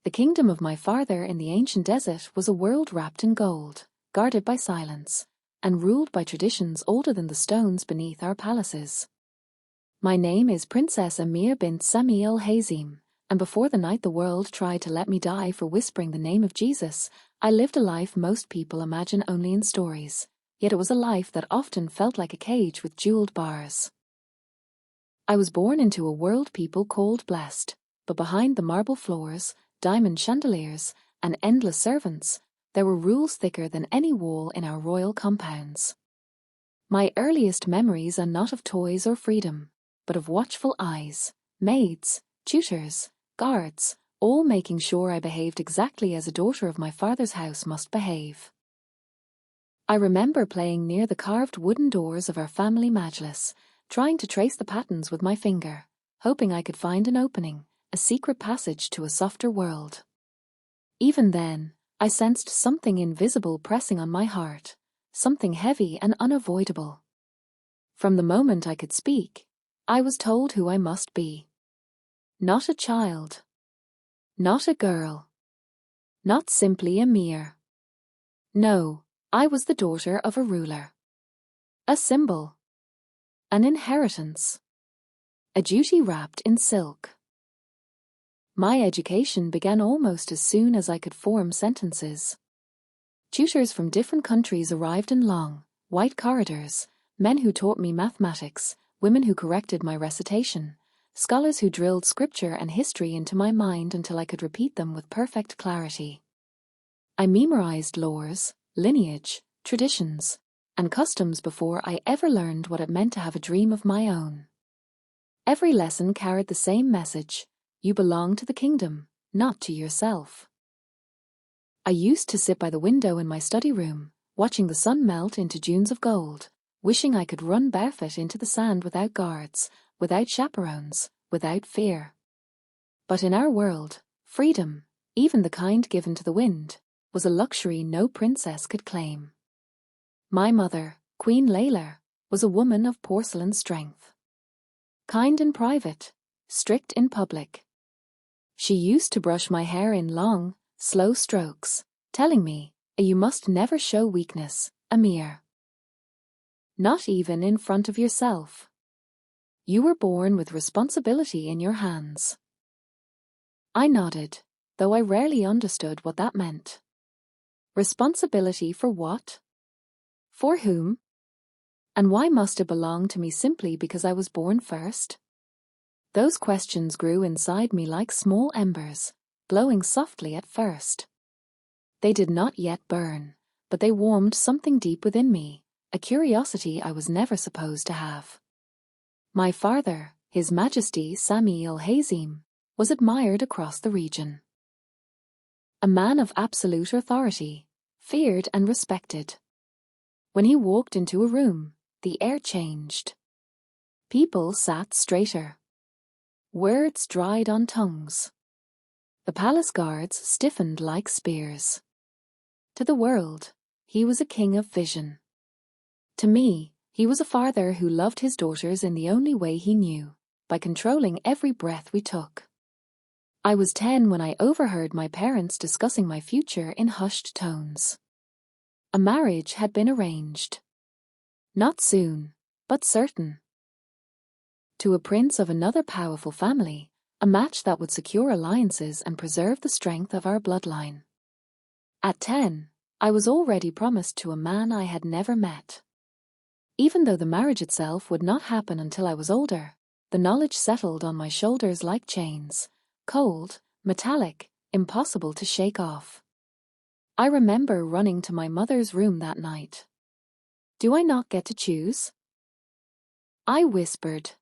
The kingdom of my father in the ancient desert was a world wrapped in gold, guarded by silence, and ruled by traditions older than the stones beneath our palaces. My name is Princess Amir bint Sami al-Hazim, and before the night the world tried to let me die for whispering the name of Jesus, I lived a life most people imagine only in stories, yet it was a life that often felt like a cage with jeweled bars. I was born into a world people called blessed, but behind the marble floors, diamond chandeliers, and endless servants, there were rules thicker than any wall in our royal compounds. My earliest memories are not of toys or freedom, but of watchful eyes, maids, tutors, guards, all making sure I behaved exactly as a daughter of my father's house must behave. I remember playing near the carved wooden doors of our family majlis, trying to trace the patterns with my finger, hoping I could find an opening, a secret passage to a softer world. Even then, I sensed something invisible pressing on my heart, something heavy and unavoidable. From the moment I could speak, I was told who I must be. Not a child. Not a girl. Not simply a mere. No, I was the daughter of a ruler. A symbol. An inheritance. A duty wrapped in silk. My education began almost as soon as I could form sentences. Tutors from different countries arrived in long, white corridors, men who taught me mathematics, women who corrected my recitation, scholars who drilled scripture and history into my mind until I could repeat them with perfect clarity. I memorized laws, lineage, traditions, and customs before I ever learned what it meant to have a dream of my own. Every lesson carried the same message: you belong to the kingdom, not to yourself. I used to sit by the window in my study room, watching the sun melt into dunes of gold, wishing I could run barefoot into the sand without guards, without chaperones, without fear. But in our world, freedom, even the kind given to the wind, was a luxury no princess could claim. My mother, Queen Layla, was a woman of porcelain strength. Kind in private, strict in public. She used to brush my hair in long, slow strokes, telling me, "You must never show weakness, Amir. Not even in front of yourself. You were born with responsibility in your hands." I nodded, though I rarely understood what that meant. Responsibility for what? For whom? And why must it belong to me simply because I was born first? Those questions grew inside me like small embers, glowing softly at first. They did not yet burn, but they warmed something deep within me, a curiosity I was never supposed to have. My father, His Majesty Sami al-Hazim, was admired across the region. A man of absolute authority, feared and respected. When he walked into a room, the air changed. People sat straighter. Words dried on tongues. The palace guards stiffened like spears. To the world, he was a king of vision. To me, he was a father who loved his daughters in the only way he knew, by controlling every breath we took. I was 10 when I overheard my parents discussing my future in hushed tones. A marriage had been arranged. Not soon, but certain. To a prince of another powerful family, a match that would secure alliances and preserve the strength of our bloodline. At 10, I was already promised to a man I had never met. Even though the marriage itself would not happen until I was older, the knowledge settled on my shoulders like chains, cold, metallic, impossible to shake off. I remember running to my mother's room that night. "Do I not get to choose?" I whispered.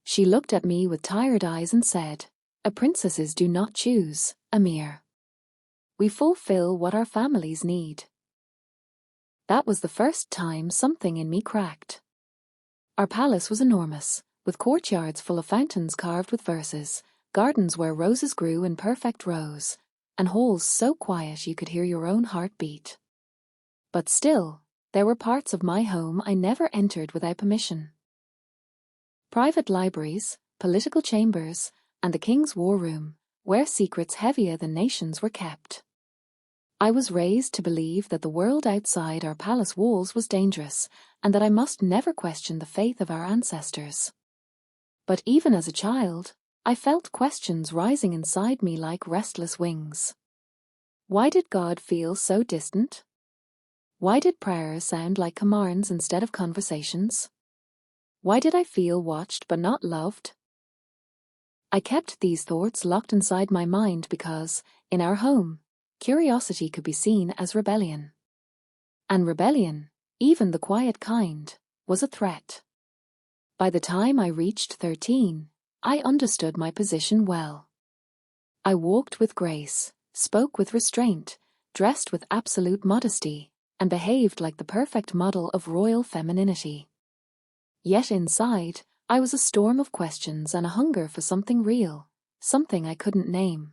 She looked at me with tired eyes and said, "Princesses do not choose, Amir. We fulfill what our families need." That was the first time something in me cracked. Our palace was enormous, with courtyards full of fountains carved with verses, gardens where roses grew in perfect rows, and halls so quiet you could hear your own heart beat. But still, there were parts of my home I never entered without permission. Private libraries, political chambers, and the king's war room, where secrets heavier than nations were kept. I was raised to believe that the world outside our palace walls was dangerous, and that I must never question the faith of our ancestors. But even as a child, I felt questions rising inside me like restless wings. Why did God feel so distant? Why did prayers sound like commands instead of conversations? Why did I feel watched but not loved? I kept these thoughts locked inside my mind because, in our home, curiosity could be seen as rebellion. And rebellion, even the quiet kind, was a threat. By the time I reached 13, I understood my position well. I walked with grace, spoke with restraint, dressed with absolute modesty, and behaved like the perfect model of royal femininity. Yet inside, I was a storm of questions and a hunger for something real, something I couldn't name.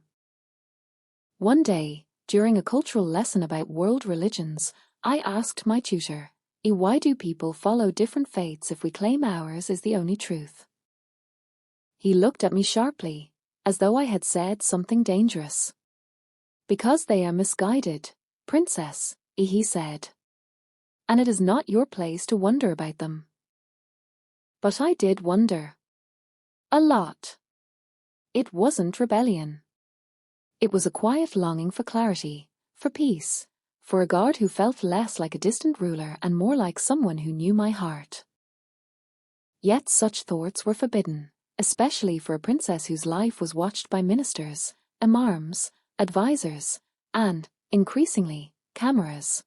One day, during a cultural lesson about world religions, I asked my tutor, "Why do people follow different faiths if we claim ours is the only truth?" He looked at me sharply, as though I had said something dangerous. "Because they are misguided, princess," he said. "And it is not your place to wonder about them." But I did wonder. A lot. It wasn't rebellion. It was a quiet longing for clarity, for peace, for a God who felt less like a distant ruler and more like someone who knew my heart. Yet such thoughts were forbidden, especially for a princess whose life was watched by ministers, imams, advisors, and, increasingly, cameras.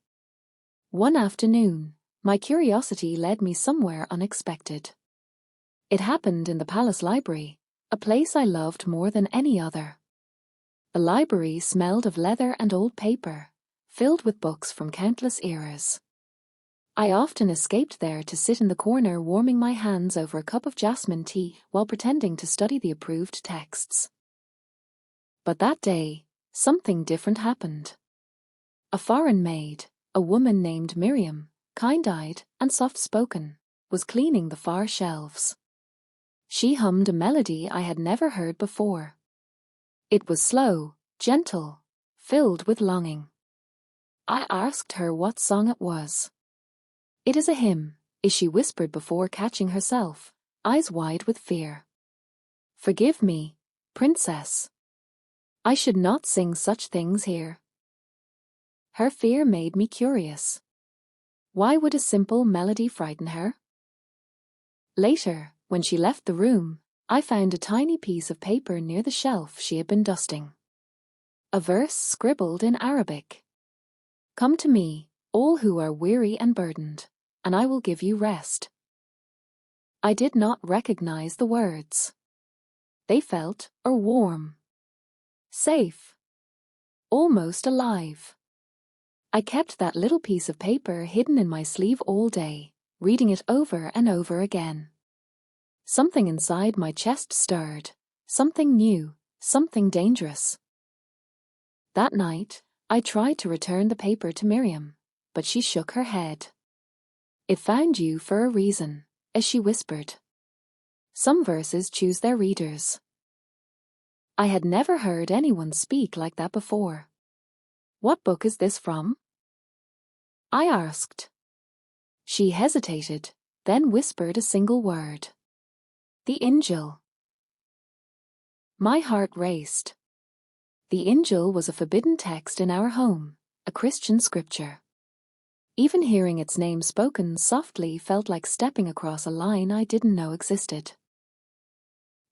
One afternoon, my curiosity led me somewhere unexpected. It happened in the palace library, a place I loved more than any other. The library smelled of leather and old paper, filled with books from countless eras. I often escaped there to sit in the corner warming my hands over a cup of jasmine tea while pretending to study the approved texts. But that day, something different happened. A foreign maid, a woman named Miriam, kind-eyed and soft-spoken, was cleaning the far shelves. She hummed a melody I had never heard before. It was slow, gentle, filled with longing. I asked her what song it was. "It is a hymn," she whispered before catching herself, eyes wide with fear. "Forgive me, princess. I should not sing such things here." Her fear made me curious. Why would a simple melody frighten her? Later, when she left the room, I found a tiny piece of paper near the shelf she had been dusting. A verse scribbled in Arabic. "Come to me, all who are weary and burdened, and I will give you rest." I did not recognize the words. They felt warm, safe, almost alive. I kept that little piece of paper hidden in my sleeve all day, reading it over and over again. Something inside my chest stirred, something new, something dangerous. That night, I tried to return the paper to Miriam, but she shook her head. "It found you for a reason," as she whispered. "Some verses choose their readers." I had never heard anyone speak like that before. "What book is this from?" I asked. She hesitated, then whispered a single word. "The Injil." My heart raced. The Injil was a forbidden text in our home, a Christian scripture. Even hearing its name spoken softly felt like stepping across a line I didn't know existed.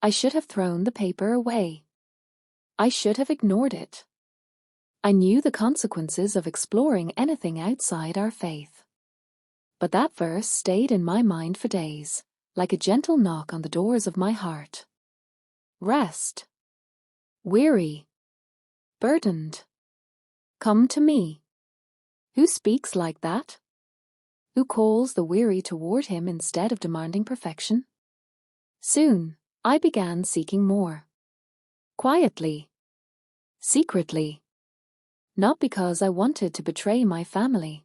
I should have thrown the paper away. I should have ignored it. I knew the consequences of exploring anything outside our faith. But that verse stayed in my mind for days, like a gentle knock on the doors of my heart. Rest. Weary. Burdened. Come to me. Who speaks like that? Who calls the weary toward him instead of demanding perfection? Soon, I began seeking more. Quietly. Secretly. Not because I wanted to betray my family.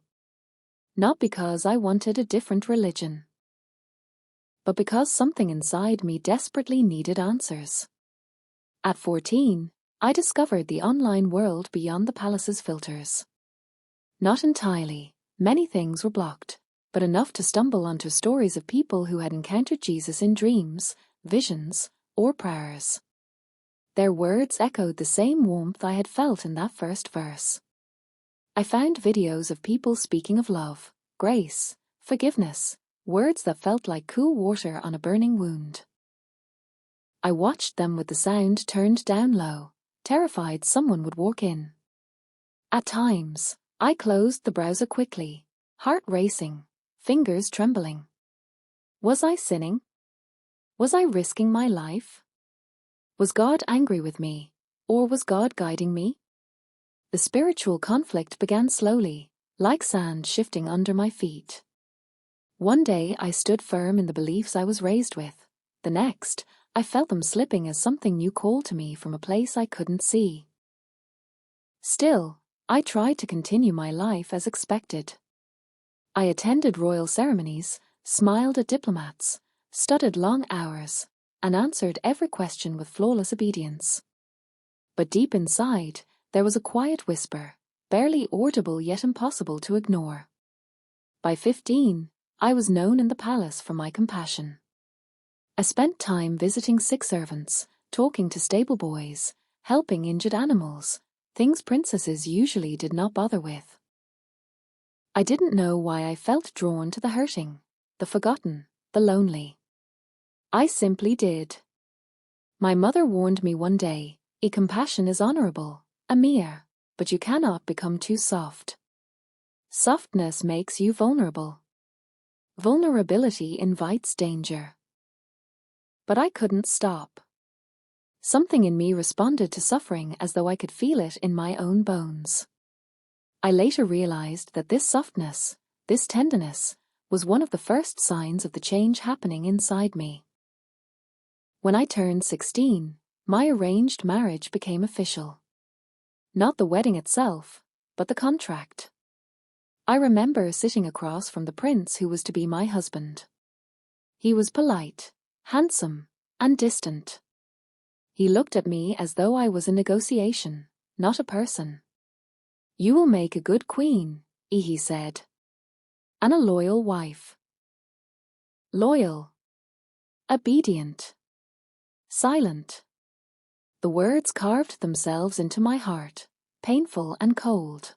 Not because I wanted a different religion. But because something inside me desperately needed answers. At 14, I discovered the online world beyond the palace's filters. Not entirely. Many things were blocked, but enough to stumble onto stories of people who had encountered Jesus in dreams, visions, or prayers. Their words echoed the same warmth I had felt in that first verse. I found videos of people speaking of love, grace, forgiveness, words that felt like cool water on a burning wound. I watched them with the sound turned down low, terrified someone would walk in. At times, I closed the browser quickly, heart racing, fingers trembling. Was I sinning? Was I risking my life? Was God angry with me, or was God guiding me? The spiritual conflict began slowly, like sand shifting under my feet. One day I stood firm in the beliefs I was raised with. The next, I felt them slipping as something new called to me from a place I couldn't see. Still, I tried to continue my life as expected. I attended royal ceremonies, smiled at diplomats, studied long hours, and answered every question with flawless obedience. But deep inside, there was a quiet whisper, barely audible yet impossible to ignore. By 15, I was known in the palace for my compassion. I spent time visiting sick servants, talking to stable boys, helping injured animals, things princesses usually did not bother with. I didn't know why I felt drawn to the hurting, the forgotten, the lonely. I simply did. My mother warned me one day, compassion is honorable, Amir, but you cannot become too soft. Softness makes you vulnerable. Vulnerability invites danger. But I couldn't stop. Something in me responded to suffering as though I could feel it in my own bones. I later realized that this softness, this tenderness, was one of the first signs of the change happening inside me. When I turned 16, my arranged marriage became official. Not the wedding itself, but the contract. I remember sitting across from the prince who was to be my husband. He was polite, handsome, and distant. He looked at me as though I was a negotiation, not a person. "You will make a good queen," he said. "And a loyal wife." Loyal. Obedient. Silent. The words carved themselves into my heart, painful and cold.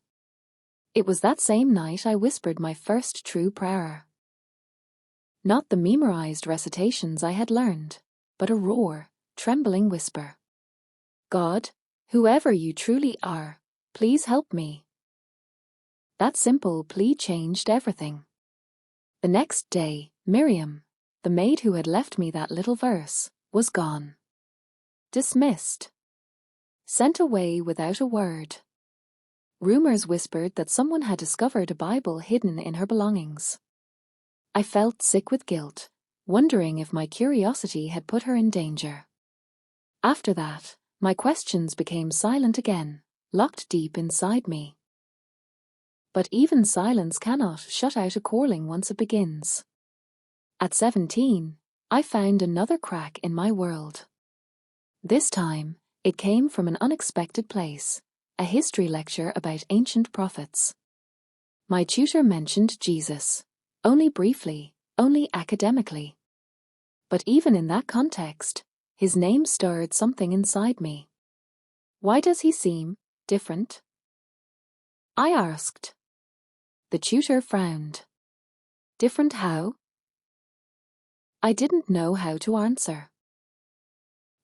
It was that same night I whispered my first true prayer. Not the memorized recitations I had learned, but a raw, trembling whisper. "God, whoever you truly are, please help me." That simple plea changed everything. The next day, Miriam, the maid who had left me that little verse, was gone. Dismissed. Sent away without a word. Rumors whispered that someone had discovered a Bible hidden in her belongings. I felt sick with guilt, wondering if my curiosity had put her in danger. After that, my questions became silent again, locked deep inside me. But even silence cannot shut out a calling once it begins. At 17, I found another crack in my world. This time, it came from an unexpected place, a history lecture about ancient prophets. My tutor mentioned Jesus, only briefly, only academically. But even in that context, his name stirred something inside me. Why does he seem different? I asked. The tutor frowned. Different how? I didn't know how to answer.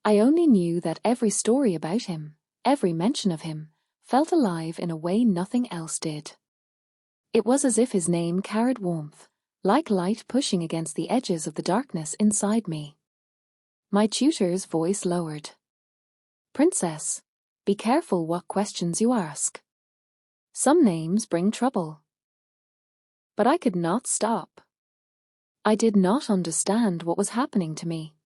I only knew that every story about him, every mention of him, felt alive in a way nothing else did. It was as if his name carried warmth, like light pushing against the edges of the darkness inside me. My tutor's voice lowered. "Princess, be careful what questions you ask. Some names bring trouble." But I could not stop. I did not understand what was happening to me.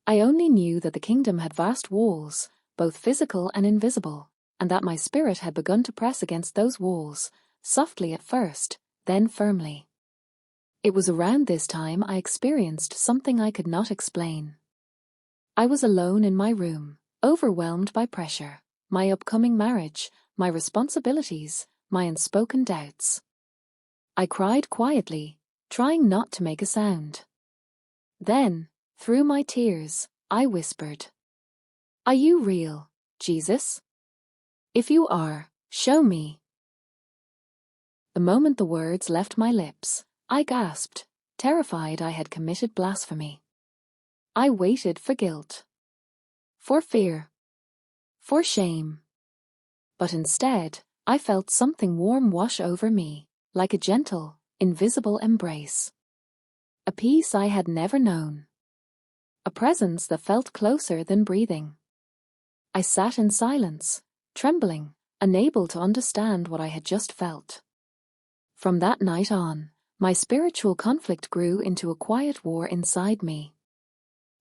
I only knew that the kingdom had vast walls, both physical and invisible, and that my spirit had begun to press against those walls, softly at first, then firmly. It was around this time I experienced something I could not explain. I was alone in my room, overwhelmed by pressure, my upcoming marriage, my responsibilities, my unspoken doubts. I cried quietly, trying not to make a sound. Then, through my tears, I whispered, "Are you real, Jesus? If you are, show me." The moment the words left my lips, I gasped, terrified I had committed blasphemy. I waited for guilt, for fear, for shame. But instead, I felt something warm wash over me, like a gentle, invisible embrace. A peace I had never known. A presence that felt closer than breathing. I sat in silence, trembling, unable to understand what I had just felt. From that night on, my spiritual conflict grew into a quiet war inside me.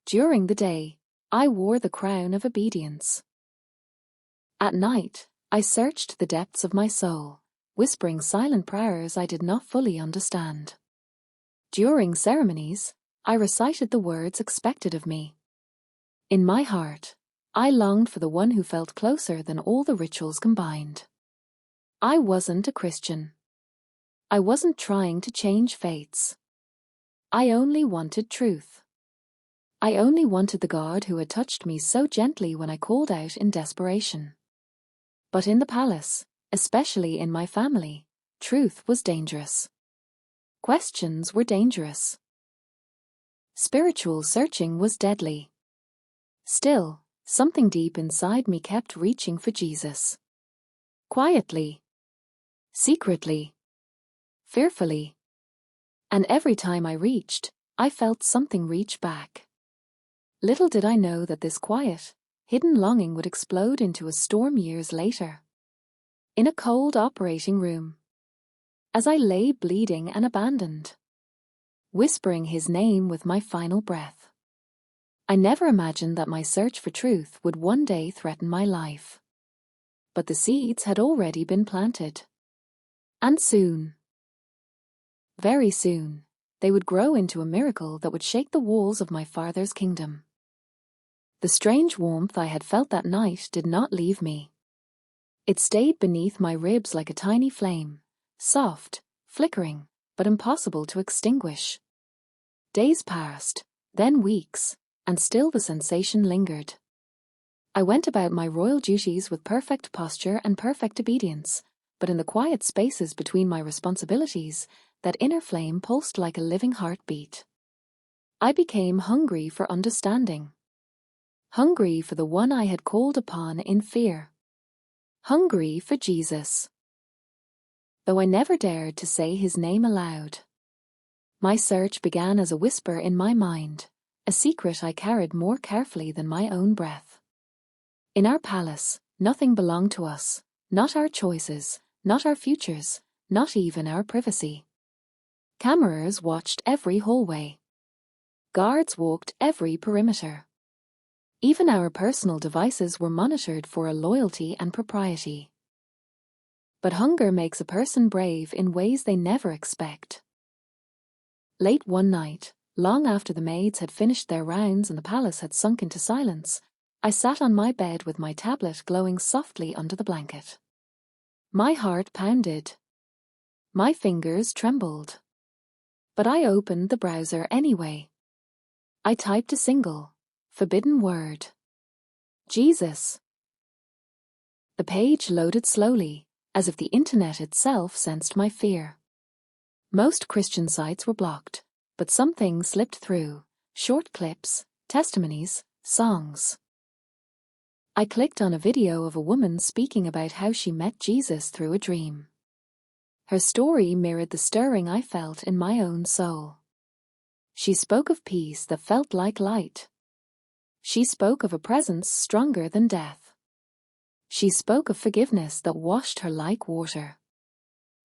During the day, I wore the crown of obedience. At night, I searched the depths of my soul, whispering silent prayers I did not fully understand. During ceremonies, I recited the words expected of me. In my heart, I longed for the one who felt closer than all the rituals combined. I wasn't a Christian. I wasn't trying to change fates. I only wanted truth. I only wanted the God who had touched me so gently when I called out in desperation. But in the palace, especially in my family, truth was dangerous. Questions were dangerous. Spiritual searching was deadly. Still, something deep inside me kept reaching for Jesus. Quietly. Secretly. Fearfully. And every time I reached, I felt something reach back. Little did I know that this quiet, hidden longing would explode into a storm years later. In a cold operating room. As I lay bleeding and abandoned. Whispering his name with my final breath. I never imagined that my search for truth would one day threaten my life. But the seeds had already been planted. And soon, very soon, they would grow into a miracle that would shake the walls of my Father's kingdom. The strange warmth I had felt that night did not leave me. It stayed beneath my ribs like a tiny flame, soft, flickering, but impossible to extinguish. Days passed, then weeks, and still the sensation lingered. I went about my royal duties with perfect posture and perfect obedience, but in the quiet spaces between my responsibilities, that inner flame pulsed like a living heartbeat. I became hungry for understanding. Hungry for the one I had called upon in fear. Hungry for Jesus. Though I never dared to say his name aloud. My search began as a whisper in my mind, a secret I carried more carefully than my own breath. In our palace, nothing belonged to us, not our choices, not our futures, not even our privacy. Cameras watched every hallway. Guards walked every perimeter. Even our personal devices were monitored for loyalty and propriety. But hunger makes a person brave in ways they never expect. Late one night, long after the maids had finished their rounds and the palace had sunk into silence, I sat on my bed with my tablet glowing softly under the blanket. My heart pounded. My fingers trembled. But I opened the browser anyway. I typed a single, forbidden word. Jesus. The page loaded slowly, as if the internet itself sensed my fear. Most Christian sites were blocked, but some things slipped through, short clips, testimonies, songs. I clicked on a video of a woman speaking about how she met Jesus through a dream. Her story mirrored the stirring I felt in my own soul. She spoke of peace that felt like light. She spoke of a presence stronger than death. She spoke of forgiveness that washed her like water.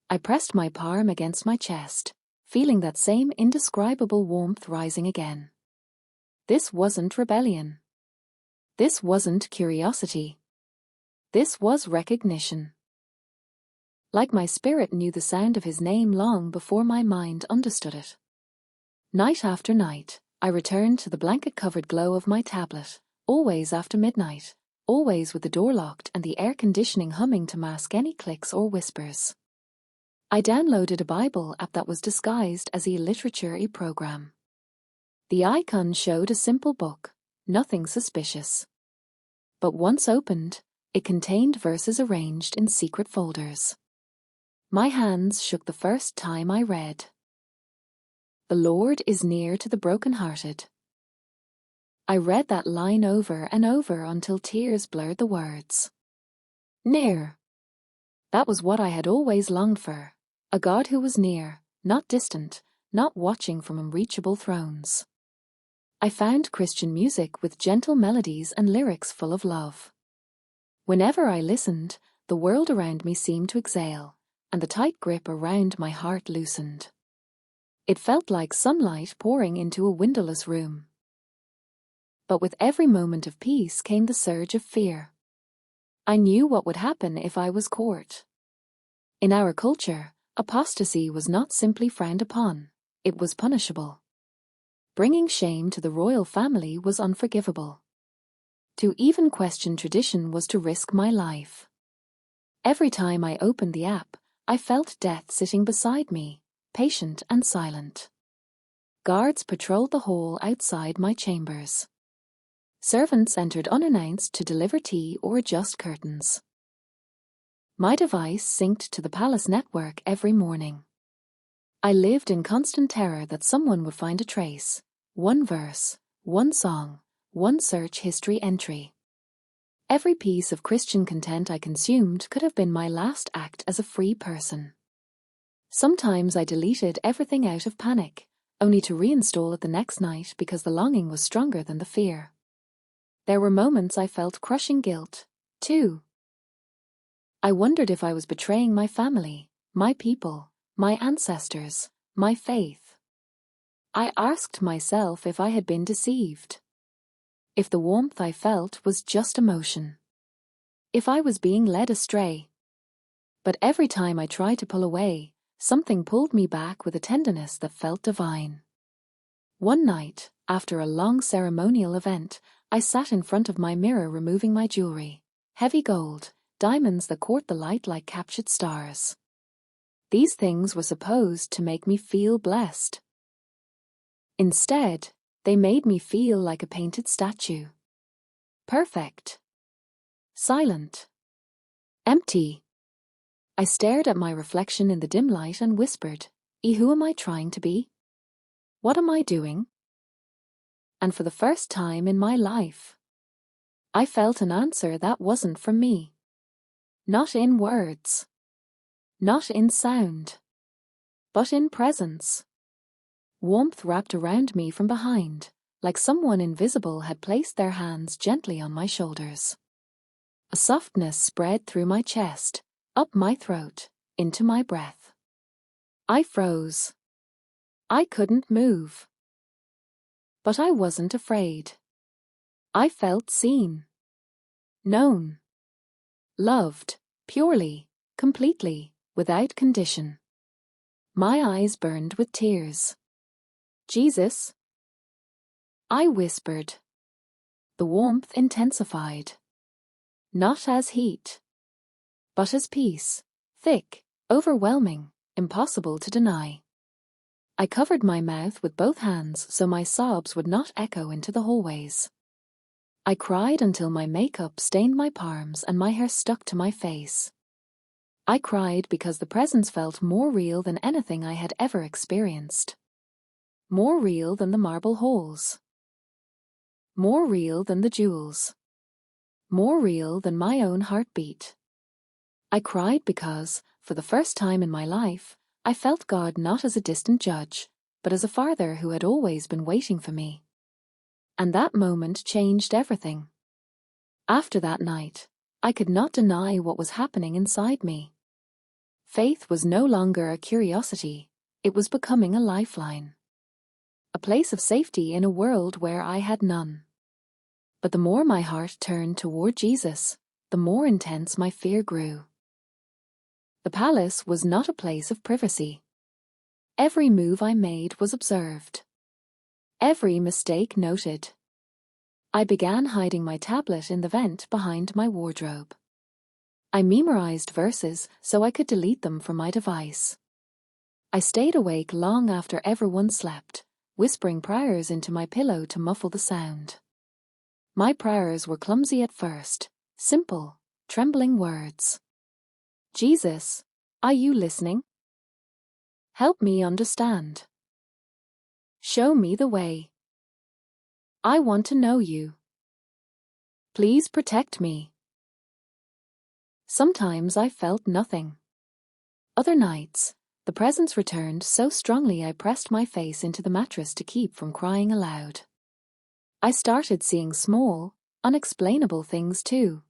I pressed my palm against my chest, feeling that same indescribable warmth rising again. This wasn't rebellion. This wasn't curiosity. This was recognition. Like my spirit knew the sound of his name long before my mind understood it. Night after night, I returned to the blanket-covered glow of my tablet, always after midnight, always with the door locked and the air conditioning humming to mask any clicks or whispers. I downloaded a Bible app that was disguised as a literature program. The icon showed a simple book, nothing suspicious. But once opened, it contained verses arranged in secret folders. My hands shook the first time I read. "The Lord is near to the brokenhearted." I read that line over and over until tears blurred the words. Near. That was what I had always longed for. A God who was near, not distant, not watching from unreachable thrones. I found Christian music with gentle melodies and lyrics full of love. Whenever I listened, the world around me seemed to exhale, and the tight grip around my heart loosened. It felt like sunlight pouring into a windowless room. But with every moment of peace came the surge of fear. I knew what would happen if I was caught. In our culture, apostasy was not simply frowned upon, it was punishable. Bringing shame to the royal family was unforgivable. To even question tradition was to risk my life. Every time I opened the app, I felt death sitting beside me, patient and silent. Guards patrolled the hall outside my chambers. Servants entered unannounced to deliver tea or adjust curtains. My device synced to the palace network every morning. I lived in constant terror that someone would find a trace, one verse, one song, one search history entry. Every piece of Christian content I consumed could have been my last act as a free person. Sometimes I deleted everything out of panic, only to reinstall it the next night because the longing was stronger than the fear. There were moments I felt crushing guilt, too. I wondered if I was betraying my family, my people, my ancestors, my faith. I asked myself if I had been deceived. If the warmth I felt was just emotion. If I was being led astray. But every time I tried to pull away, something pulled me back with a tenderness that felt divine. One night, after a long ceremonial event, I sat in front of my mirror removing my jewelry, heavy gold, diamonds that caught the light like captured stars. These things were supposed to make me feel blessed. Instead, they made me feel like a painted statue. Perfect. Silent. Empty. I stared at my reflection in the dim light and whispered, Who am I trying to be? What am I doing? And for the first time in my life, I felt an answer that wasn't from me. Not in words. Not in sound. But in presence. Warmth wrapped around me from behind, like someone invisible had placed their hands gently on my shoulders. A softness spread through my chest, up my throat, into my breath. I froze. I couldn't move. But I wasn't afraid. I felt seen. Known. Loved, purely, completely, without condition. My eyes burned with tears. Jesus? I whispered. The warmth intensified. Not as heat, but as peace, thick, overwhelming, impossible to deny. I covered my mouth with both hands so my sobs would not echo into the hallways. I cried until my makeup stained my palms and my hair stuck to my face. I cried because the presence felt more real than anything I had ever experienced. More real than the marble halls. More real than the jewels. More real than my own heartbeat. I cried because, for the first time in my life, I felt God not as a distant judge, but as a father who had always been waiting for me. And that moment changed everything. After that night, I could not deny what was happening inside me. Faith was no longer a curiosity, it was becoming a lifeline. A place of safety in a world where I had none. But the more my heart turned toward Jesus, the more intense my fear grew. The palace was not a place of privacy. Every move I made was observed. Every mistake noted. I began hiding my tablet in the vent behind my wardrobe. I memorized verses so I could delete them from my device. I stayed awake long after everyone slept, whispering prayers into my pillow to muffle the sound. My prayers were clumsy at first, simple, trembling words. Jesus, are you listening? Help me understand. Show me the way. I want to know you. Please protect me. Sometimes I felt nothing. Other nights, the presence returned so strongly I pressed my face into the mattress to keep from crying aloud. I started seeing small, unexplainable things too.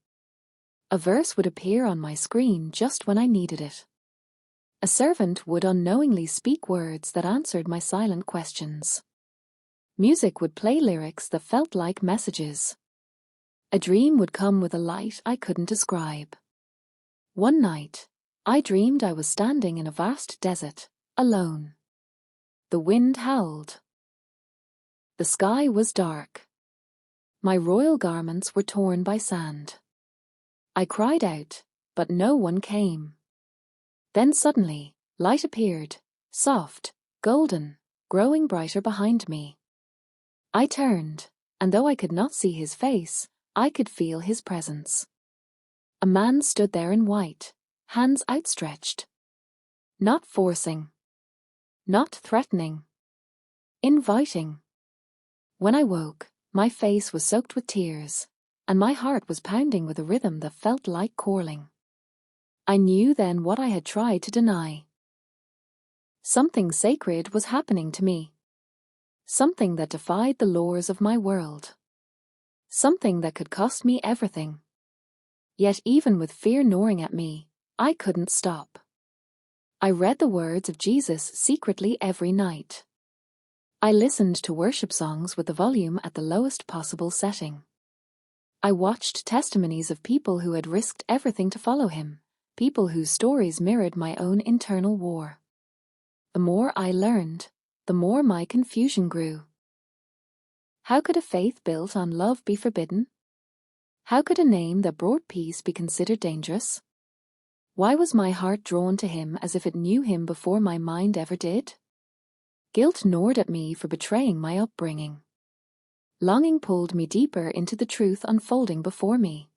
A verse would appear on my screen just when I needed it. A servant would unknowingly speak words that answered my silent questions. Music would play lyrics that felt like messages. A dream would come with a light I couldn't describe. One night, I dreamed I was standing in a vast desert, alone. The wind howled. The sky was dark. My royal garments were torn by sand. I cried out, but no one came. Then suddenly, light appeared, soft, golden, growing brighter behind me. I turned, and though I could not see his face, I could feel his presence. A man stood there in white, hands outstretched. Not forcing. Not threatening. Inviting. When I woke, my face was soaked with tears, and my heart was pounding with a rhythm that felt like calling. I knew then what I had tried to deny. Something sacred was happening to me. Something that defied the laws of my world. Something that could cost me everything. Yet even with fear gnawing at me, I couldn't stop. I read the words of Jesus secretly every night. I listened to worship songs with the volume at the lowest possible setting. I watched testimonies of people who had risked everything to follow him, people whose stories mirrored my own internal war. The more I learned, the more my confusion grew. How could a faith built on love be forbidden? How could a name that brought peace be considered dangerous? Why was my heart drawn to him as if it knew him before my mind ever did? Guilt gnawed at me for betraying my upbringing. Longing pulled me deeper into the truth unfolding before me.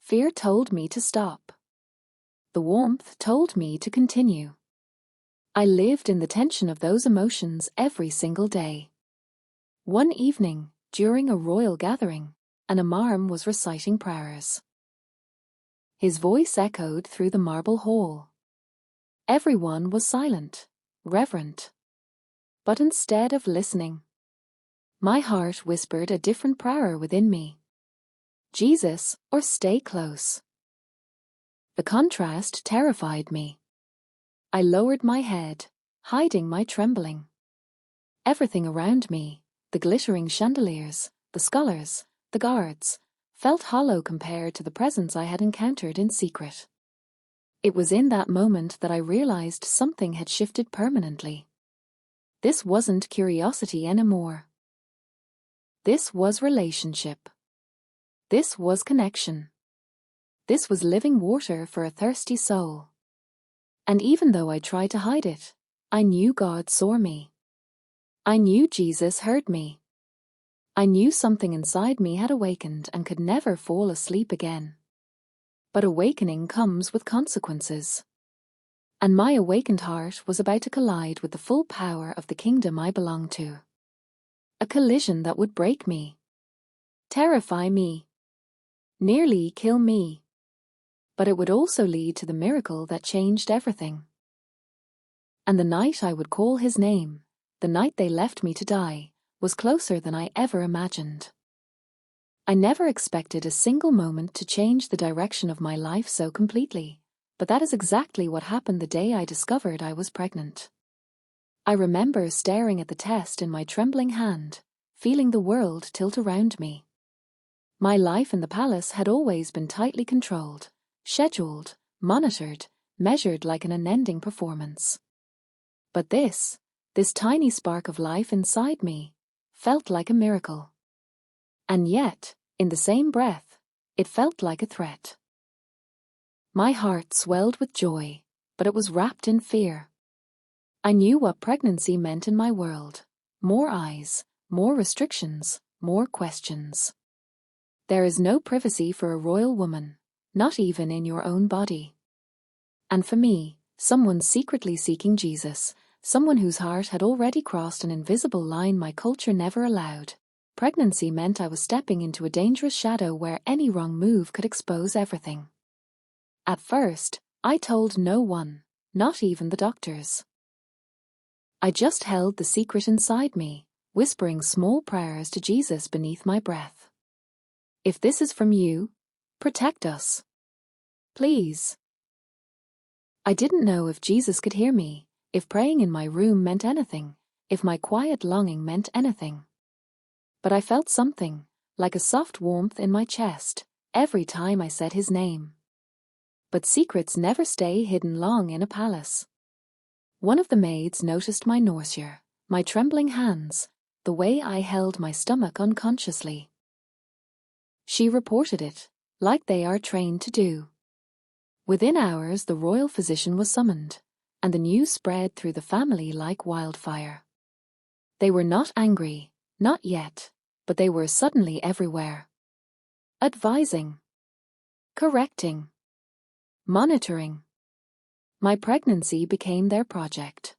Fear told me to stop. The warmth told me to continue. I lived in the tension of those emotions every single day. One evening, during a royal gathering, an imam was reciting prayers. His voice echoed through the marble hall. Everyone was silent, reverent. But instead of listening, my heart whispered a different prayer within me. Jesus, or stay close. The contrast terrified me. I lowered my head, hiding my trembling. Everything around me, the glittering chandeliers, the scholars, the guards, felt hollow compared to the presence I had encountered in secret. It was in that moment that I realized something had shifted permanently. This wasn't curiosity anymore. This was relationship. This was connection. This was living water for a thirsty soul. And even though I tried to hide it, I knew God saw me. I knew Jesus heard me. I knew something inside me had awakened and could never fall asleep again. But awakening comes with consequences. And my awakened heart was about to collide with the full power of the kingdom I belonged to. A collision that would break me, terrify me, nearly kill me. But it would also lead to the miracle that changed everything. And the night I would call his name, the night they left me to die, was closer than I ever imagined. I never expected a single moment to change the direction of my life so completely, but that is exactly what happened the day I discovered I was pregnant. I remember staring at the test in my trembling hand, feeling the world tilt around me. My life in the palace had always been tightly controlled, scheduled, monitored, measured like an unending performance. But this tiny spark of life inside me, felt like a miracle. And yet, in the same breath, it felt like a threat. My heart swelled with joy, but it was wrapped in fear. I knew what pregnancy meant in my world. More eyes, more restrictions, more questions. There is no privacy for a royal woman, not even in your own body. And for me, someone secretly seeking Jesus, someone whose heart had already crossed an invisible line my culture never allowed, pregnancy meant I was stepping into a dangerous shadow where any wrong move could expose everything. At first, I told no one, not even the doctors. I just held the secret inside me, whispering small prayers to Jesus beneath my breath. If this is from you, protect us. Please. I didn't know if Jesus could hear me, if praying in my room meant anything, if my quiet longing meant anything. But I felt something, like a soft warmth in my chest, every time I said his name. But secrets never stay hidden long in a palace. One of the maids noticed my nausea, my trembling hands, the way I held my stomach unconsciously. She reported it, like they are trained to do. Within hours, the royal physician was summoned, and the news spread through the family like wildfire. They were not angry, not yet, but they were suddenly everywhere. Advising. Correcting. Monitoring. My pregnancy became their project.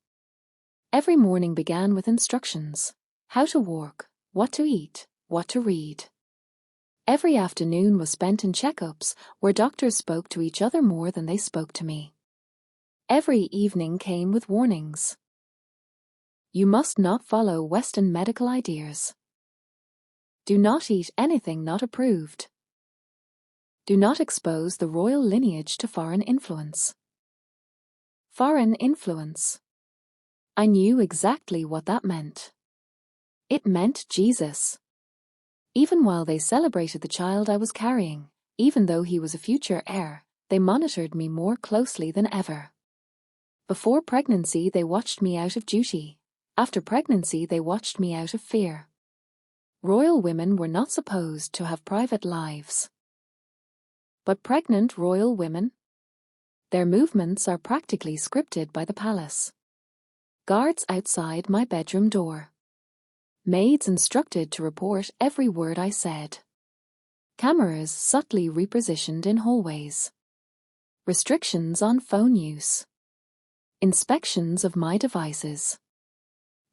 Every morning began with instructions: how to walk, what to eat, what to read. Every afternoon was spent in checkups where doctors spoke to each other more than they spoke to me. Every evening came with warnings. You must not follow Western medical ideas. Do not eat anything not approved. Do not expose the royal lineage to foreign influence. Foreign influence. I knew exactly what that meant. It meant Jesus. Even while they celebrated the child I was carrying, even though he was a future heir, they monitored me more closely than ever. Before pregnancy, they watched me out of duty. After pregnancy, they watched me out of fear. Royal women were not supposed to have private lives. But pregnant royal women? Their movements are practically scripted by the palace. Guards outside my bedroom door. Maids instructed to report every word I said. Cameras subtly repositioned in hallways. Restrictions on phone use. Inspections of my devices.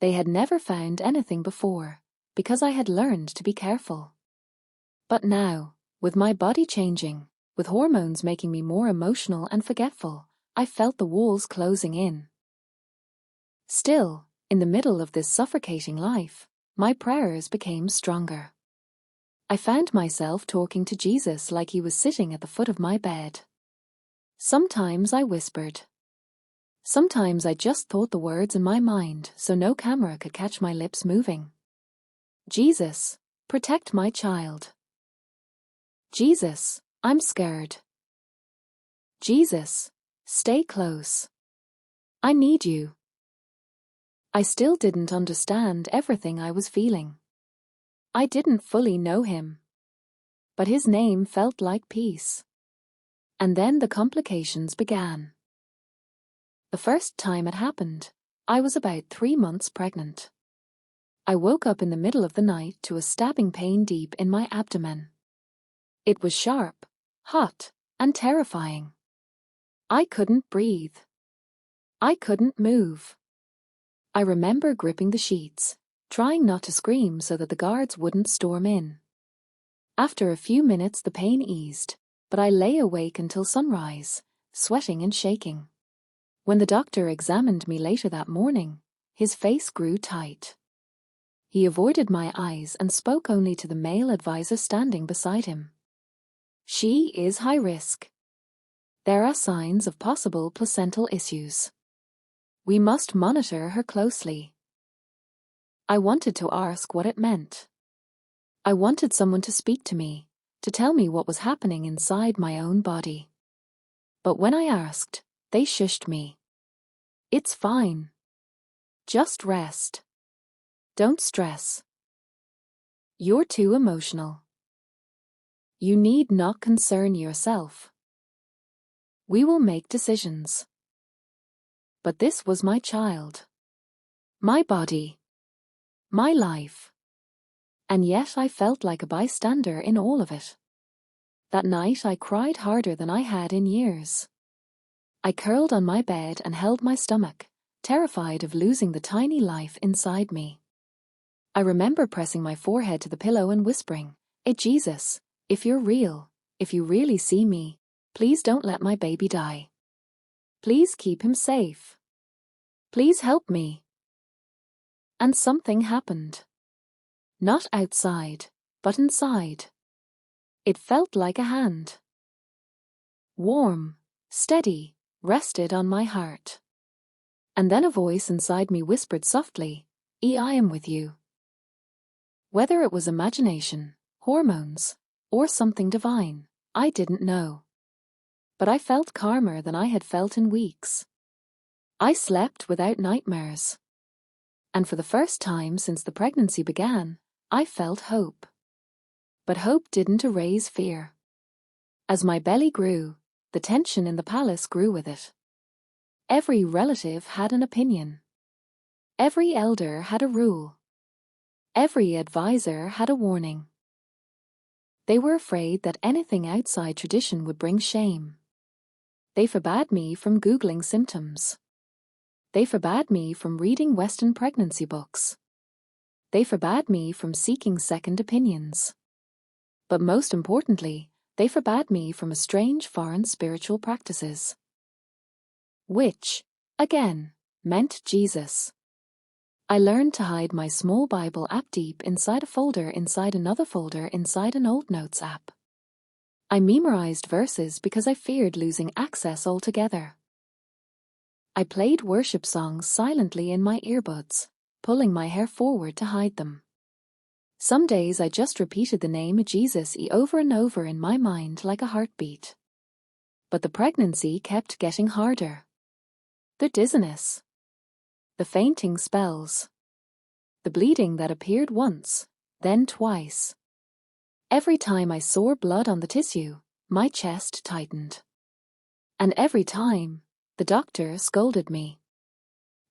They had never found anything before, because I had learned to be careful. But now, with my body changing, with hormones making me more emotional and forgetful, I felt the walls closing in. Still, in the middle of this suffocating life, my prayers became stronger. I found myself talking to Jesus like he was sitting at the foot of my bed. Sometimes I whispered. Sometimes I just thought the words in my mind so no camera could catch my lips moving. Jesus, protect my child. Jesus, I'm scared. Jesus, stay close. I need you. I still didn't understand everything I was feeling. I didn't fully know him. But his name felt like peace. And then the complications began. The first time it happened, I was about 3 months pregnant. I woke up in the middle of the night to a stabbing pain deep in my abdomen. It was sharp, hot, and terrifying. I couldn't breathe. I couldn't move. I remember gripping the sheets, trying not to scream so that the guards wouldn't storm in. After a few minutes the pain eased, but I lay awake until sunrise, sweating and shaking. When the doctor examined me later that morning, his face grew tight. He avoided my eyes and spoke only to the male advisor standing beside him. She is high risk. There are signs of possible placental issues. We must monitor her closely. I wanted to ask what it meant. I wanted someone to speak to me, to tell me what was happening inside my own body. But when I asked, they shushed me. It's fine. Just rest. Don't stress. You're too emotional. You need not concern yourself. We will make decisions. But this was my child. My body. My life. And yet I felt like a bystander in all of it. That night I cried harder than I had in years. I curled on my bed and held my stomach, terrified of losing the tiny life inside me. I remember pressing my forehead to the pillow and whispering, "Hey Jesus, if you're real, if you really see me, please don't let my baby die. Please keep him safe. Please help me." And something happened. Not outside, but inside. It felt like a hand. Warm, steady, rested on my heart. And then a voice inside me whispered softly, I am with you." Whether it was imagination, hormones, or something divine, I didn't know. But I felt calmer than I had felt in weeks. I slept without nightmares. And for the first time since the pregnancy began, I felt hope. But hope didn't erase fear. As my belly grew, the tension in the palace grew with it. Every relative had an opinion. Every elder had a rule. Every advisor had a warning. They were afraid that anything outside tradition would bring shame. They forbade me from Googling symptoms. They forbade me from reading Western pregnancy books. They forbade me from seeking second opinions. But most importantly, they forbade me from a strange foreign spiritual practices. Which, again, meant Jesus. I learned to hide my small Bible app deep inside a folder inside another folder inside an old notes app. I memorized verses because I feared losing access altogether. I played worship songs silently in my earbuds, pulling my hair forward to hide them. Some days I just repeated the name Jesus over and over in my mind like a heartbeat. But the pregnancy kept getting harder. The dizziness. The fainting spells. The bleeding that appeared once, then twice. Every time I saw blood on the tissue, my chest tightened. And every time, the doctor scolded me.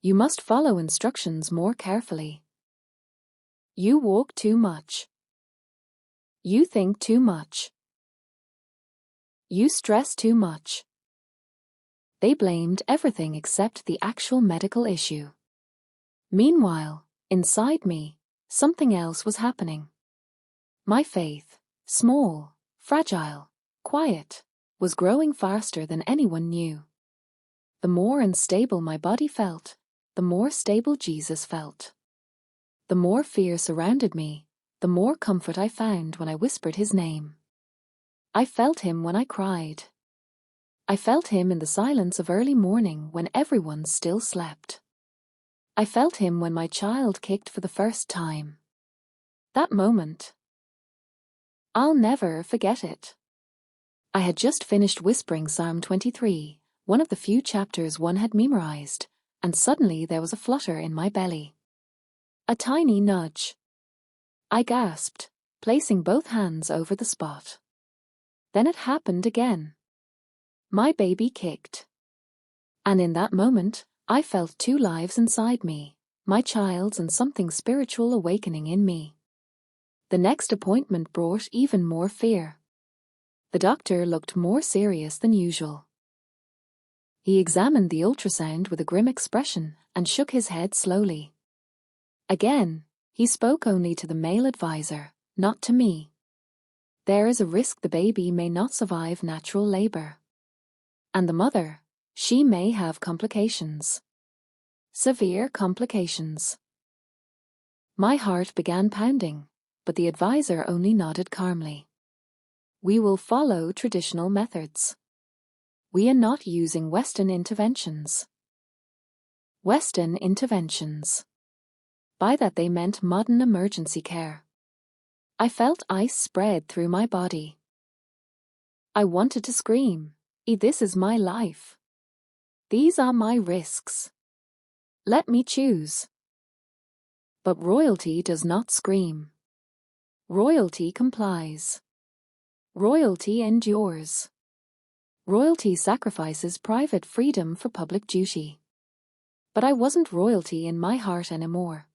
"You must follow instructions more carefully. You walk too much. You think too much. You stress too much." They blamed everything except the actual medical issue. Meanwhile, inside me, something else was happening. My faith, small, fragile, quiet, was growing faster than anyone knew. The more unstable my body felt, the more stable Jesus felt. The more fear surrounded me, the more comfort I found when I whispered his name. I felt him when I cried. I felt him in the silence of early morning when everyone still slept. I felt him when my child kicked for the first time. That moment. I'll never forget it. I had just finished whispering Psalm 23, one of the few chapters one had memorized, and suddenly there was a flutter in my belly. A tiny nudge. I gasped, placing both hands over the spot. Then it happened again. My baby kicked. And in that moment, I felt two lives inside me, my child's and something spiritual awakening in me. The next appointment brought even more fear. The doctor looked more serious than usual. He examined the ultrasound with a grim expression and shook his head slowly. Again, he spoke only to the male advisor, not to me. "There is a risk the baby may not survive natural labor. And the mother, she may have complications. Severe complications." My heart began pounding, but the advisor only nodded calmly. "We will follow traditional methods. We are not using Western interventions." Western interventions. By that they meant modern emergency care. I felt ice spread through my body. I wanted to scream, "This is my life. These are my risks. Let me choose." But royalty does not scream. Royalty complies. Royalty endures. Royalty sacrifices private freedom for public duty. But I wasn't royalty in my heart anymore.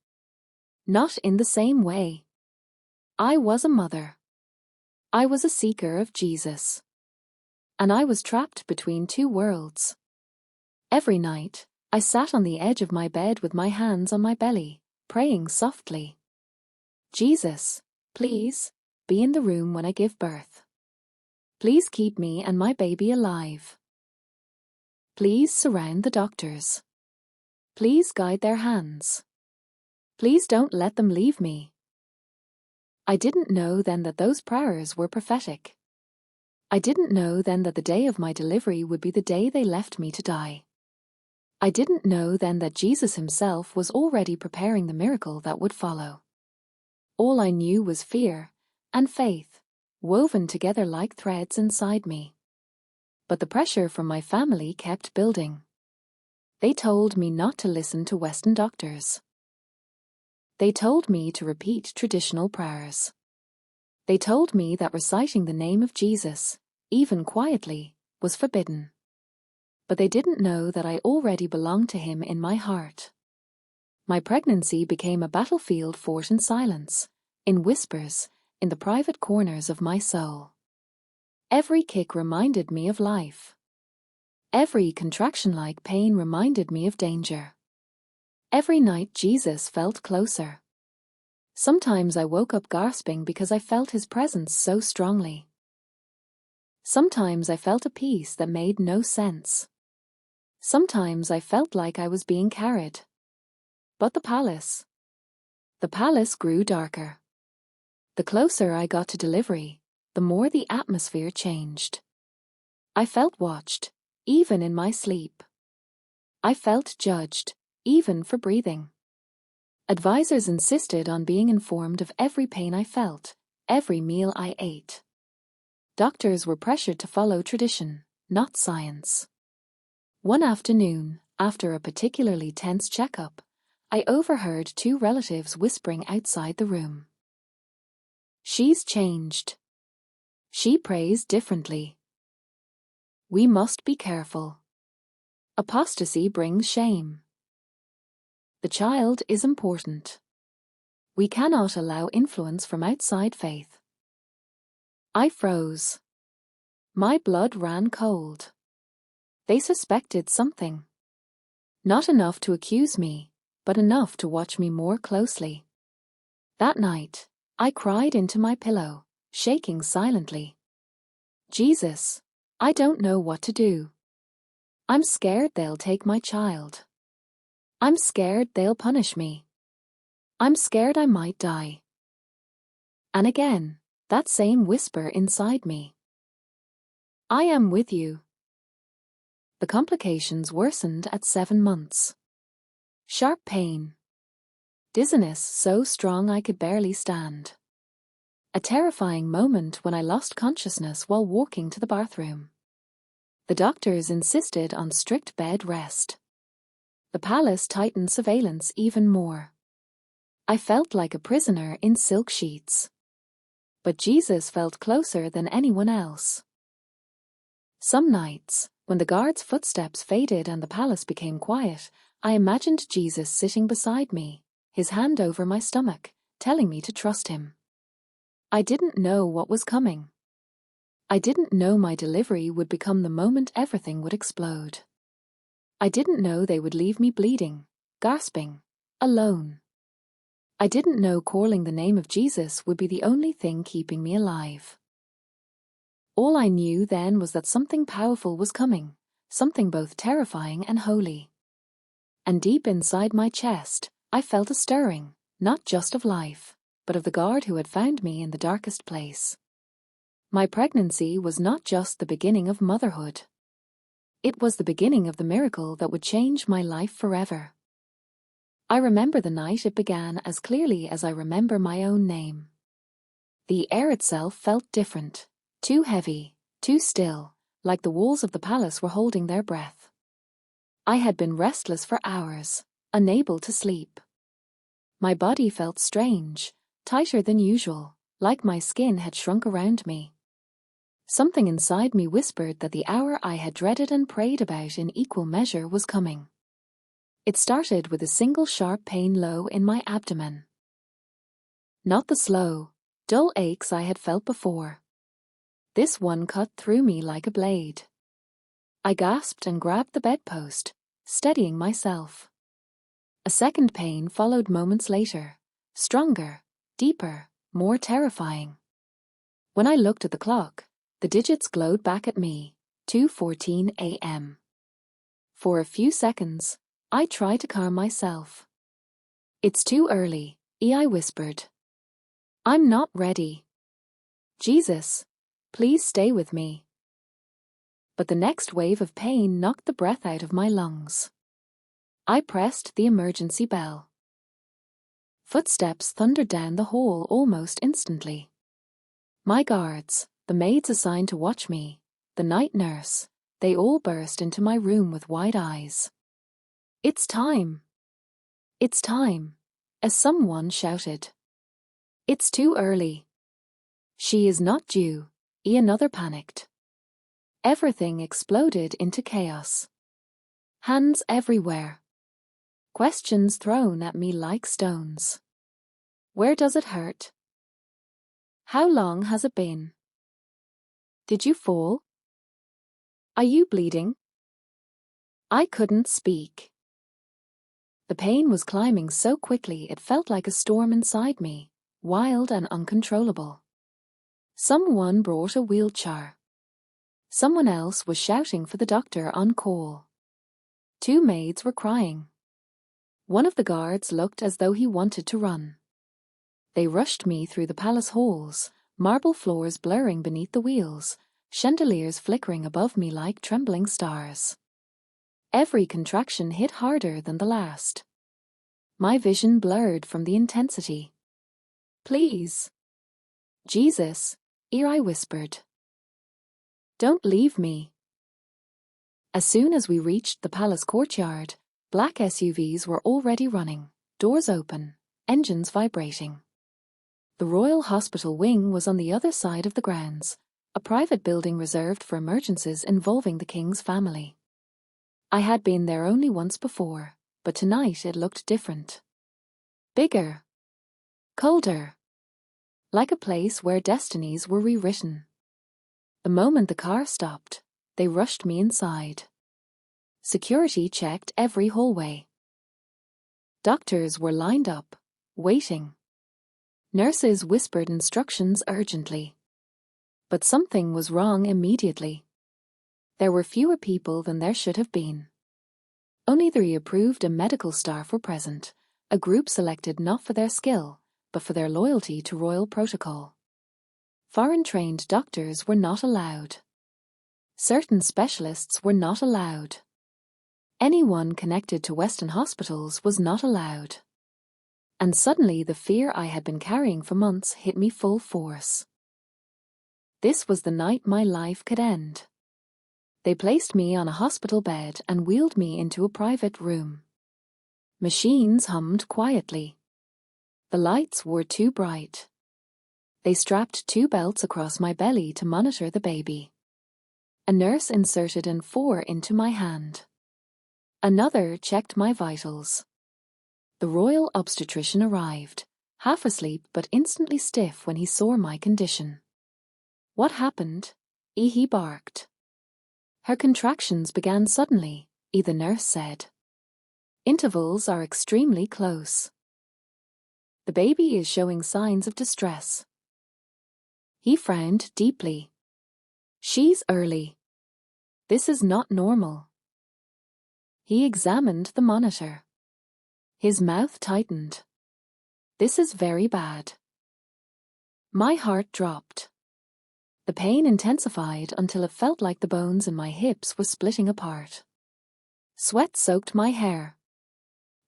Not in the same way. I was a mother. I was a seeker of Jesus. And I was trapped between two worlds. Every night, I sat on the edge of my bed with my hands on my belly, praying softly. Jesus, please, be in the room when I give birth. Please keep me and my baby alive. Please surround the doctors. Please guide their hands. Please don't let them leave me. I didn't know then that those prayers were prophetic. I didn't know then that the day of my delivery would be the day they left me to die. I didn't know then that Jesus himself was already preparing the miracle that would follow. All I knew was fear and faith, woven together like threads inside me. But the pressure from my family kept building. They told me not to listen to Western doctors. They told me to repeat traditional prayers. They told me that reciting the name of Jesus, even quietly, was forbidden. But they didn't know that I already belonged to him in my heart. My pregnancy became a battlefield fought in silence, in whispers, in the private corners of my soul. Every kick reminded me of life. Every contraction-like pain reminded me of danger. Every night Jesus felt closer. Sometimes I woke up gasping because I felt his presence so strongly. Sometimes I felt a peace that made no sense. Sometimes I felt like I was being carried. But the palace grew darker. The closer I got to delivery, the more the atmosphere changed. I felt watched, even in my sleep. I felt judged, even for breathing. Advisors insisted on being informed of every pain I felt, every meal I ate. Doctors were pressured to follow tradition, not science. One afternoon, after a particularly tense checkup, I overheard two relatives whispering outside the room. She's changed. She prays differently. We must be careful. Apostasy brings shame. The child is important. We cannot allow influence from outside faith. I froze. My blood ran cold. They suspected something. Not enough to accuse me, but enough to watch me more closely. That night, I cried into my pillow, shaking silently. Jesus, I don't know what to do. I'm scared they'll take my child. I'm scared they'll punish me. I'm scared I might die. And again, that same whisper inside me. I am with you. The complications worsened at 7 months. Sharp pain. Dizziness so strong I could barely stand. A terrifying moment when I lost consciousness while walking to the bathroom. The doctors insisted on strict bed rest. The palace tightened surveillance even more. I felt like a prisoner in silk sheets. But Jesus felt closer than anyone else. Some nights, when the guards' footsteps faded and the palace became quiet, I imagined Jesus sitting beside me, his hand over my stomach, telling me to trust him. I didn't know what was coming. I didn't know my delivery would become the moment everything would explode. I didn't know they would leave me bleeding, gasping, alone. I didn't know calling the name of Jesus would be the only thing keeping me alive. All I knew then was that something powerful was coming, something both terrifying and holy. And deep inside my chest, I felt a stirring, not just of life, but of the God who had found me in the darkest place. My pregnancy was not just the beginning of motherhood. It was the beginning of the miracle that would change my life forever. I remember the night it began as clearly as I remember my own name. The air itself felt different, too heavy, too still, like the walls of the palace were holding their breath. I had been restless for hours, unable to sleep. My body felt strange, tighter than usual, like my skin had shrunk around me. Something inside me whispered that the hour I had dreaded and prayed about in equal measure was coming. It started with a single sharp pain low in my abdomen. Not the slow, dull aches I had felt before. This one cut through me like a blade. I gasped and grabbed the bedpost, steadying myself. A second pain followed moments later, stronger, deeper, more terrifying. When I looked at the clock, the digits glowed back at me, 2:14 a.m. For a few seconds, I tried to calm myself. "It's too early," I whispered. "I'm not ready. Jesus, please stay with me." But the next wave of pain knocked the breath out of my lungs. I pressed the emergency bell. Footsteps thundered down the hall almost instantly. My guards, the maids assigned to watch me, the night nurse, they all burst into my room with wide eyes. "It's time! It's time!" as someone shouted. "It's too early. She is not due," another panicked. Everything exploded into chaos. Hands everywhere. Questions thrown at me like stones. "Where does it hurt? How long has it been? Did you fall? Are you bleeding?" I couldn't speak. The pain was climbing so quickly it felt like a storm inside me, wild and uncontrollable. Someone brought a wheelchair. Someone else was shouting for the doctor on call. 2 maids were crying. One of the guards looked as though he wanted to run. They rushed me through the palace halls, marble floors blurring beneath the wheels, chandeliers flickering above me like trembling stars. Every contraction hit harder than the last. My vision blurred from the intensity. "Please, Jesus," I whispered. "Don't leave me." As soon as we reached the palace courtyard, black SUVs were already running, doors open, engines vibrating. The Royal Hospital wing was on the other side of the grounds, a private building reserved for emergencies involving the king's family. I had been there only once before, but tonight it looked different. Bigger. Colder. Like a place where destinies were rewritten. The moment the car stopped, they rushed me inside. Security checked every hallway. Doctors were lined up, waiting. Nurses whispered instructions urgently. But something was wrong immediately. There were fewer people than there should have been. Only the approved and medical staff were present, a group selected not for their skill, but for their loyalty to royal protocol. Foreign-trained doctors were not allowed. Certain specialists were not allowed. Anyone connected to Western hospitals was not allowed. And suddenly the fear I had been carrying for months hit me full force. This was the night my life could end. They placed me on a hospital bed and wheeled me into a private room. Machines hummed quietly. The lights were too bright. They strapped 2 belts across my belly to monitor the baby. A nurse inserted an 4 into my hand. Another checked my vitals. The royal obstetrician arrived, half asleep but instantly stiff when he saw my condition. "What happened?" he barked. "Her contractions began suddenly," the nurse said. "Intervals are extremely close. The baby is showing signs of distress." He frowned deeply. "She's early. This is not normal." He examined the monitor. His mouth tightened. "This is very bad." My heart dropped. The pain intensified until it felt like the bones in my hips were splitting apart. Sweat soaked my hair.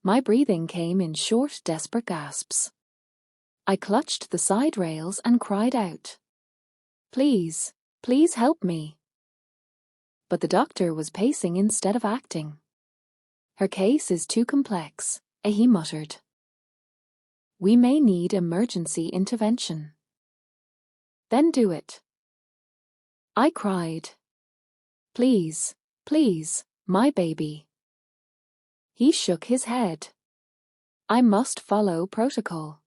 My breathing came in short, desperate gasps. I clutched the side rails and cried out, "Please, please help me." But the doctor was pacing instead of acting. "Her case is too complex," he muttered. "We may need emergency intervention." Then do it. I cried. Please, please, my baby. He shook his head. I must follow protocol.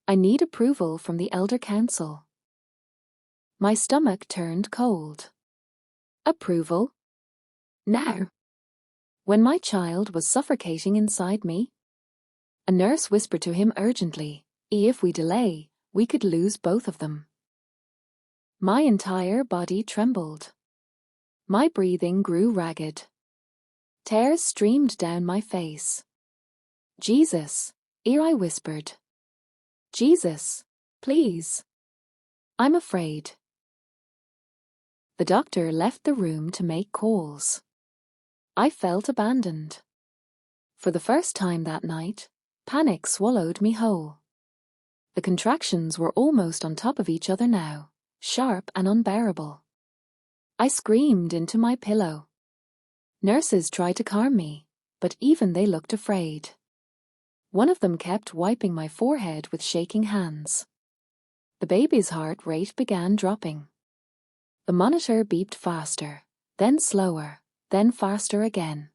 I need approval from the elder council. My stomach turned cold. Approval? Now. When my child was suffocating inside me, a nurse whispered to him urgently, if we delay, we could lose both of them. My entire body trembled. My breathing grew ragged. Tears streamed down my face. Jesus, I whispered. Jesus, please. I'm afraid. The doctor left the room to make calls. I felt abandoned. For the first time that night, panic swallowed me whole. The contractions were almost on top of each other now, sharp and unbearable. I screamed into my pillow. Nurses tried to calm me, but even they looked afraid. One of them kept wiping my forehead with shaking hands. The baby's heart rate began dropping. The monitor beeped faster, then slower, then faster again.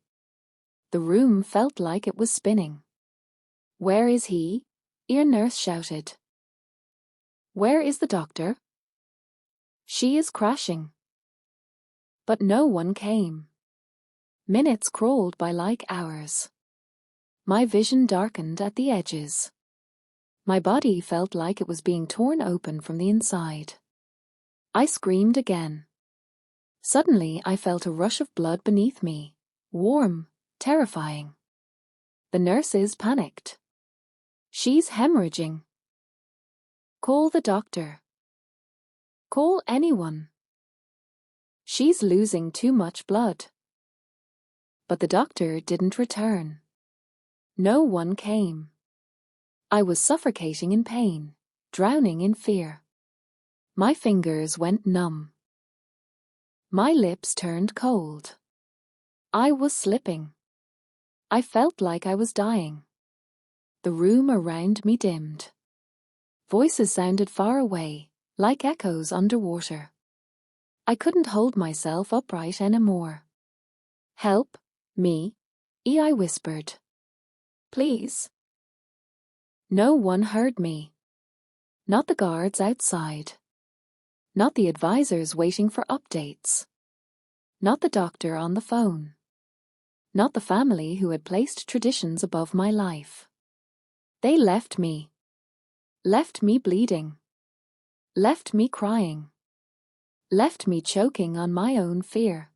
The room felt like it was spinning. Where is he? A nurse shouted. Where is the doctor? She is crashing. But no one came. Minutes crawled by like hours. My vision darkened at the edges. My body felt like it was being torn open from the inside. I screamed again. Suddenly I felt a rush of blood beneath me, warm, terrifying. The nurses panicked. She's hemorrhaging. Call the doctor. Call anyone. She's losing too much blood. But the doctor didn't return. No one came. I was suffocating in pain, drowning in fear. My fingers went numb. My lips turned cold. I was slipping. I felt like I was dying. The room around me dimmed. Voices sounded far away, like echoes underwater. I couldn't hold myself upright anymore. Help me, I whispered. Please. No one heard me. Not the guards outside. Not the advisors waiting for updates. Not the doctor on the phone. Not the family who had placed traditions above my life. They left me. Left me bleeding. Left me crying. Left me choking on my own fear.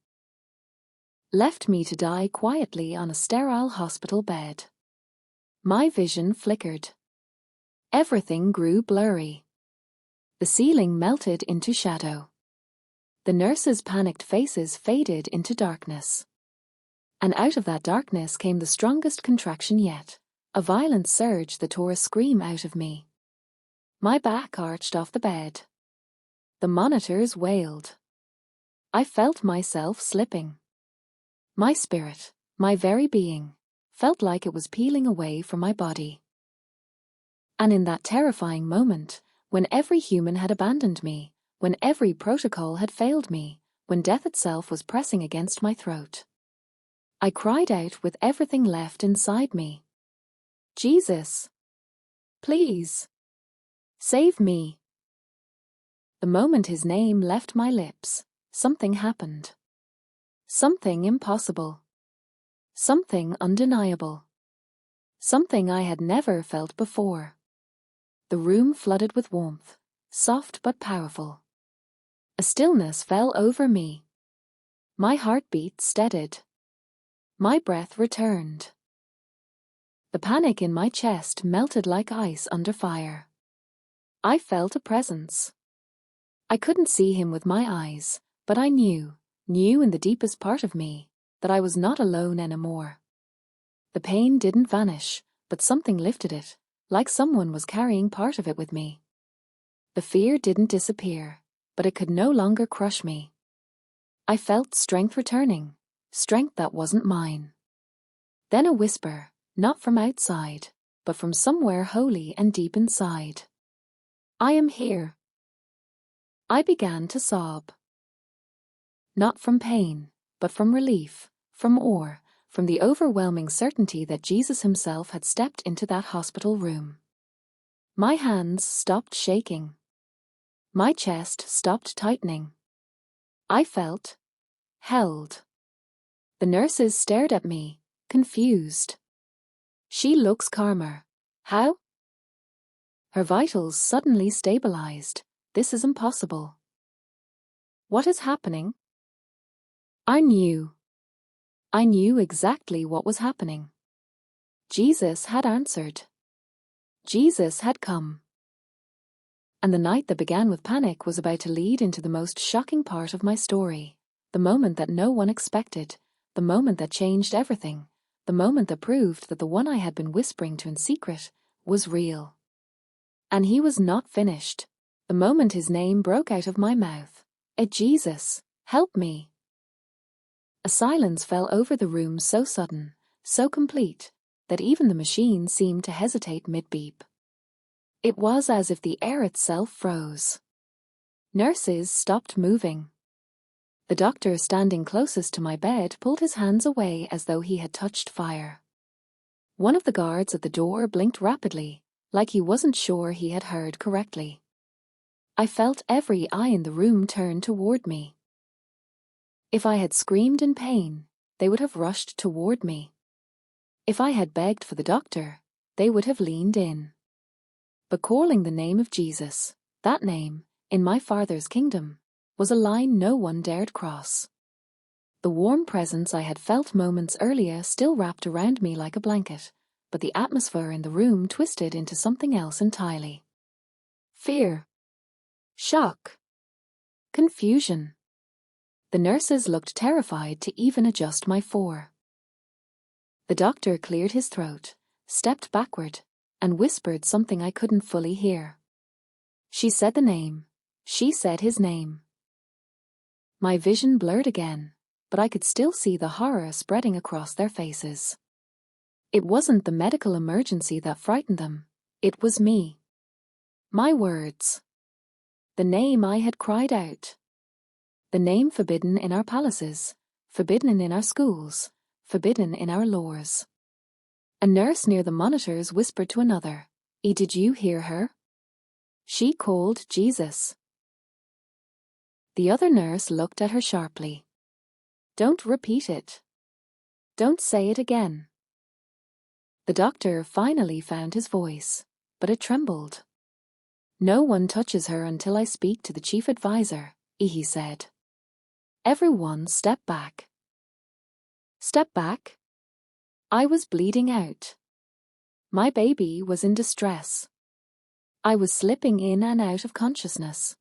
Left me to die quietly on a sterile hospital bed. My vision flickered. Everything grew blurry. The ceiling melted into shadow. The nurses' panicked faces faded into darkness. And out of that darkness came the strongest contraction yet, a violent surge that tore a scream out of me. My back arched off the bed. The monitors wailed. I felt myself slipping. My spirit, my very being, felt like it was peeling away from my body. And in that terrifying moment, when every human had abandoned me, when every protocol had failed me, when death itself was pressing against my throat, I cried out with everything left inside me. Jesus, please, save me. The moment his name left my lips, something happened. Something impossible. Something undeniable. Something I had never felt before. The room flooded with warmth, soft but powerful. A stillness fell over me. My heartbeat steadied. My breath returned. The panic in my chest melted like ice under fire. I felt a presence. I couldn't see him with my eyes, but I knew in the deepest part of me, that I was not alone anymore. The pain didn't vanish, but something lifted it, like someone was carrying part of it with me. The fear didn't disappear, but it could no longer crush me. I felt strength returning, strength that wasn't mine. Then a whisper, not from outside, but from somewhere holy and deep inside. I am here. I began to sob. Not from pain, but from relief, from awe, from the overwhelming certainty that Jesus himself had stepped into that hospital room. My hands stopped shaking. My chest stopped tightening. I felt held. The nurses stared at me, confused. She looks calmer. How? Her vitals suddenly stabilized. This is impossible. What is happening? I knew. I knew exactly what was happening. Jesus had answered. Jesus had come. And the night that began with panic was about to lead into the most shocking part of my story, the moment that no one expected, the moment that changed everything, the moment that proved that the one I had been whispering to in secret was real. And he was not finished. The moment his name broke out of my mouth. Jesus, help me. A silence fell over the room so sudden, so complete, that even the machine seemed to hesitate mid-beep. It was as if the air itself froze. Nurses stopped moving. The doctor standing closest to my bed pulled his hands away as though he had touched fire. One of the guards at the door blinked rapidly, like he wasn't sure he had heard correctly. I felt every eye in the room turn toward me. If I had screamed in pain, they would have rushed toward me. If I had begged for the doctor, they would have leaned in. But calling the name of Jesus, that name, in my Father's kingdom, was a line no one dared cross. The warm presence I had felt moments earlier still wrapped around me like a blanket, but the atmosphere in the room twisted into something else entirely. Fear. Shock. Confusion. The nurses looked terrified to even adjust my fore. The doctor cleared his throat, stepped backward, and whispered something I couldn't fully hear. She said the name. She said his name. My vision blurred again, but I could still see the horror spreading across their faces. It wasn't the medical emergency that frightened them. It was me. My words. The name I had cried out. The name forbidden in our palaces, forbidden in our schools, forbidden in our laws. A nurse near the monitors whispered to another, Did you hear her? She called Jesus. The other nurse looked at her sharply. Don't repeat it. Don't say it again. The doctor finally found his voice, but it trembled. No one touches her until I speak to the chief advisor, he said. Everyone step back. Step back. I was bleeding out. My baby was in distress. I was slipping in and out of consciousness.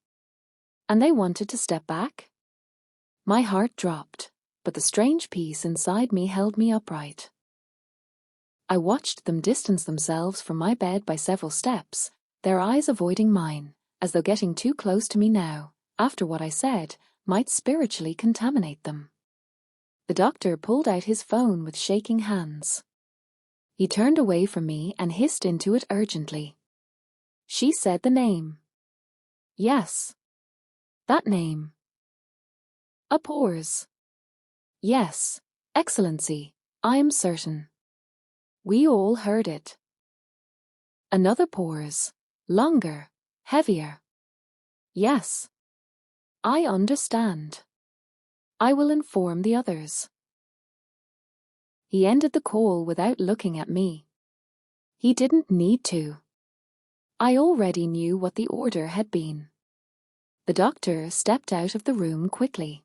And they wanted to step back? My heart dropped, but the strange peace inside me held me upright. I watched them distance themselves from my bed by several steps, their eyes avoiding mine, as though getting too close to me now, after what I said, might spiritually contaminate them. The doctor pulled out his phone with shaking hands. He turned away from me and hissed into it urgently. She said the name. Yes. That name. A pause. Yes, Excellency, I am certain. We all heard it. Another pause, longer, heavier. Yes. I understand. I will inform the others. He ended the call without looking at me. He didn't need to. I already knew what the order had been. The doctor stepped out of the room quickly.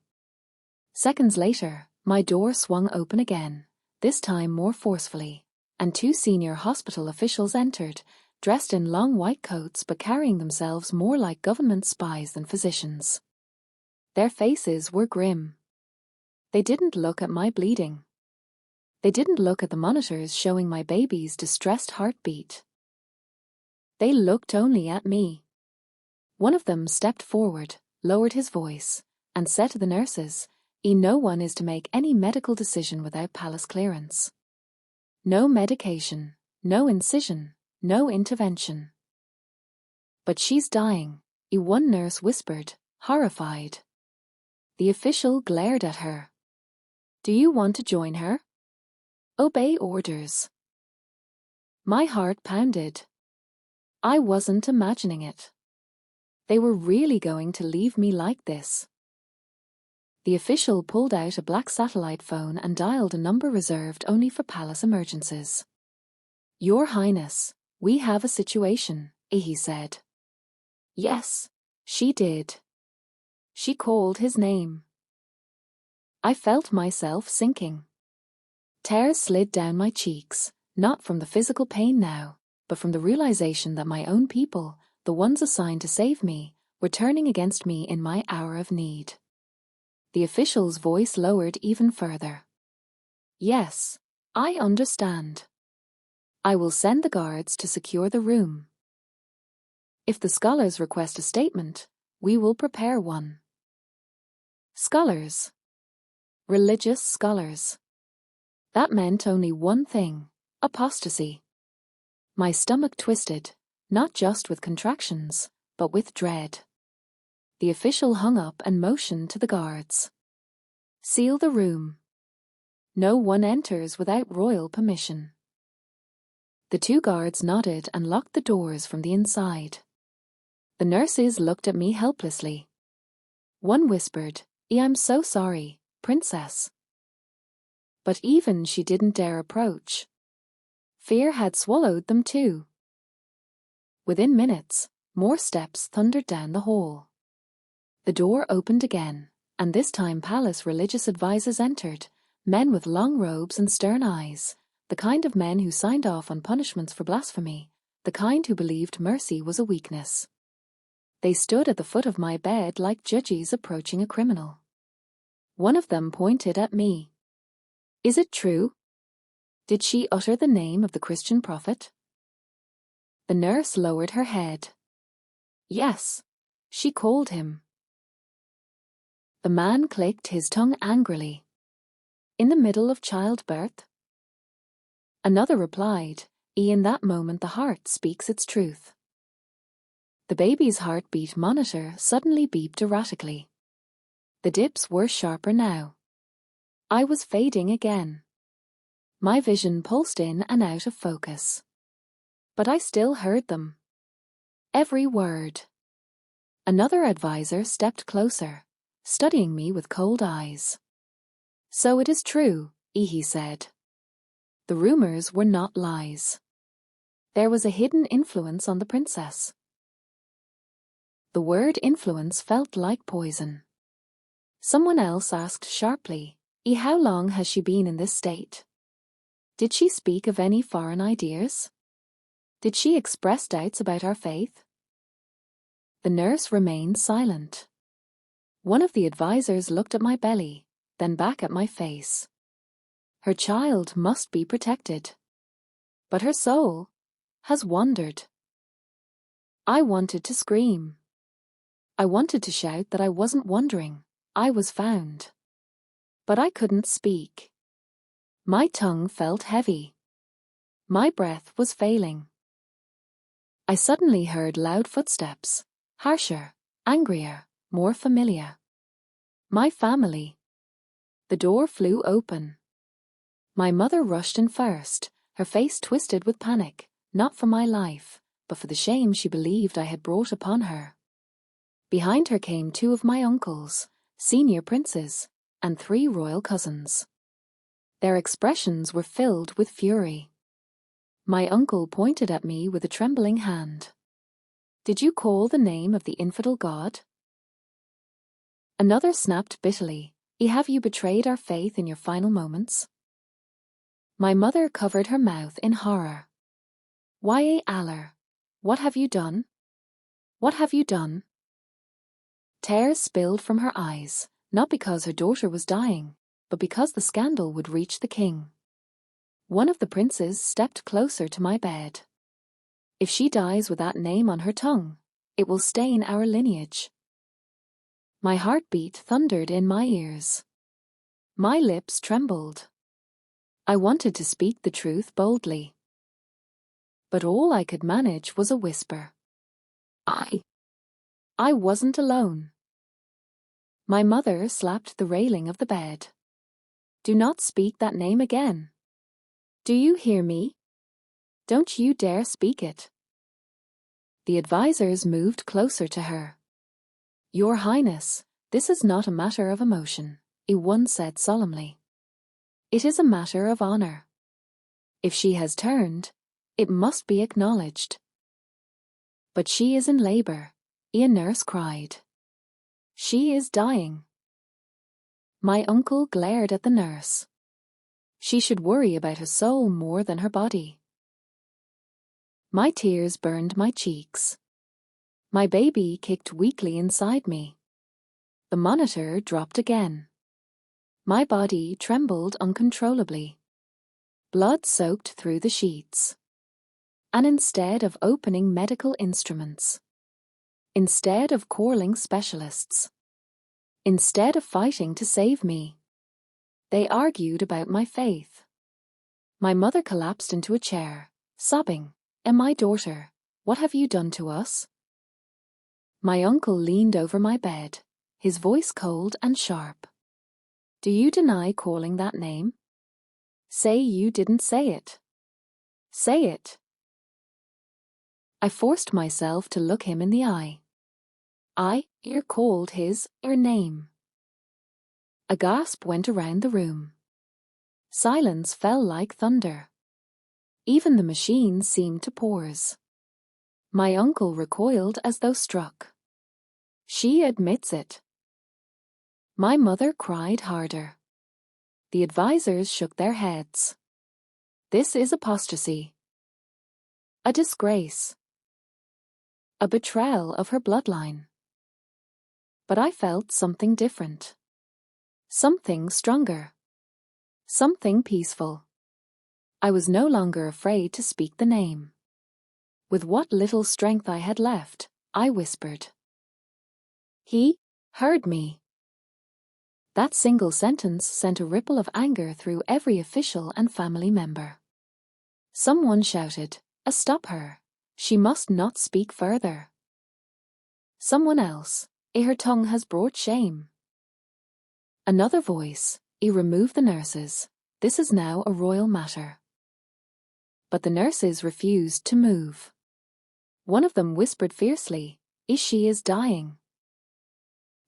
Seconds later, my door swung open again, this time more forcefully, and two senior hospital officials entered, dressed in long white coats but carrying themselves more like government spies than physicians. Their faces were grim. They didn't look at my bleeding. They didn't look at the monitors showing my baby's distressed heartbeat. They looked only at me. One of them stepped forward, lowered his voice, and said to the nurses, No one is to make any medical decision without palace clearance. No medication, no incision, no intervention. But she's dying, one nurse whispered, horrified. The official glared at her. Do you want to join her? Obey orders. My heart pounded. I wasn't imagining it. They were really going to leave me like this. The official pulled out a black satellite phone and dialed a number reserved only for palace emergencies. Your Highness, we have a situation, he said. Yes, she did. She called his name. I felt myself sinking. Tears slid down my cheeks, not from the physical pain now, but from the realization that my own people, the ones assigned to save me, were turning against me in my hour of need. The official's voice lowered even further. Yes, I understand. I will send the guards to secure the room. If the scholars request a statement, we will prepare one. Scholars. Religious scholars. That meant only one thing: apostasy. My stomach twisted, not just with contractions, but with dread. The official hung up and motioned to the guards. Seal the room. No one enters without royal permission. The two guards nodded and locked the doors from the inside. The nurses looked at me helplessly. One whispered, I'm so sorry, Princess. But even she didn't dare approach. Fear had swallowed them too. Within minutes, more steps thundered down the hall. The door opened again, and this time palace religious advisors entered, men with long robes and stern eyes, the kind of men who signed off on punishments for blasphemy, the kind who believed mercy was a weakness. They stood at the foot of my bed like judges approaching a criminal. One of them pointed at me. Is it true? Did she utter the name of the Christian prophet? The nurse lowered her head. Yes, she called him. The man clicked his tongue angrily. In the middle of childbirth? Another replied, in that moment the heart speaks its truth. The baby's heartbeat monitor suddenly beeped erratically. The dips were sharper now. I was fading again. My vision pulsed in and out of focus. But I still heard them. Every word. Another advisor stepped closer, studying me with cold eyes. So it is true, he said. The rumors were not lies. There was a hidden influence on the princess. The word influence felt like poison. Someone else asked sharply, how long has she been in this state? Did she speak of any foreign ideas? Did she express doubts about our faith? The nurse remained silent. One of the advisors looked at my belly, then back at my face. Her child must be protected. But her soul has wandered. I wanted to scream. I wanted to shout that I wasn't wandering, I was found. But I couldn't speak. My tongue felt heavy. My breath was failing. I suddenly heard loud footsteps, harsher, angrier, more familiar. My family. The door flew open. My mother rushed in first, her face twisted with panic, not for my life, but for the shame she believed I had brought upon her. Behind her came two of my uncles, senior princes, and 3 royal cousins. Their expressions were filled with fury. My uncle pointed at me with a trembling hand. Did you call the name of the infidel god? Another snapped bitterly, have you betrayed our faith in your final moments? My mother covered her mouth in horror. Why, Allah, what have you done? What have you done? Tears spilled from her eyes, not because her daughter was dying, but because the scandal would reach the king. One of the princes stepped closer to my bed. If she dies with that name on her tongue, it will stain our lineage. My heartbeat thundered in my ears. My lips trembled. I wanted to speak the truth boldly. But all I could manage was a whisper. I wasn't alone. My mother slapped the railing of the bed. Do not speak that name again. Do you hear me? Don't you dare speak it. The advisors moved closer to her. Your Highness, this is not a matter of emotion, one said solemnly. It is a matter of honor. If she has turned, it must be acknowledged. But she is in labor, a nurse cried. She is dying. My uncle glared at the nurse. She should worry about her soul more than her body. My tears burned my cheeks. My baby kicked weakly inside me. The monitor dropped again. My body trembled uncontrollably. Blood soaked through the sheets. And instead of opening medical instruments, instead of calling specialists, instead of fighting to save me, they argued about my faith. My mother collapsed into a chair, sobbing, My daughter, what have you done to us? My uncle leaned over my bed, his voice cold and sharp. Do you deny calling that name? Say you didn't say it. Say it. I forced myself to look him in the eye. I called his name. A gasp went around the room. Silence fell like thunder. Even the machine seemed to pause. My uncle recoiled as though struck. She admits it. My mother cried harder. The advisors shook their heads. This is apostasy. A disgrace. A betrayal of her bloodline. But I felt something different. Something stronger. Something peaceful. I was no longer afraid to speak the name. With what little strength I had left, I whispered. He heard me. That single sentence sent a ripple of anger through every official and family member. Someone shouted, Stop her. She must not speak further. Someone else, her tongue has brought shame. Another voice, remove the nurses. This is now a royal matter. But the nurses refused to move. One of them whispered fiercely, She is dying.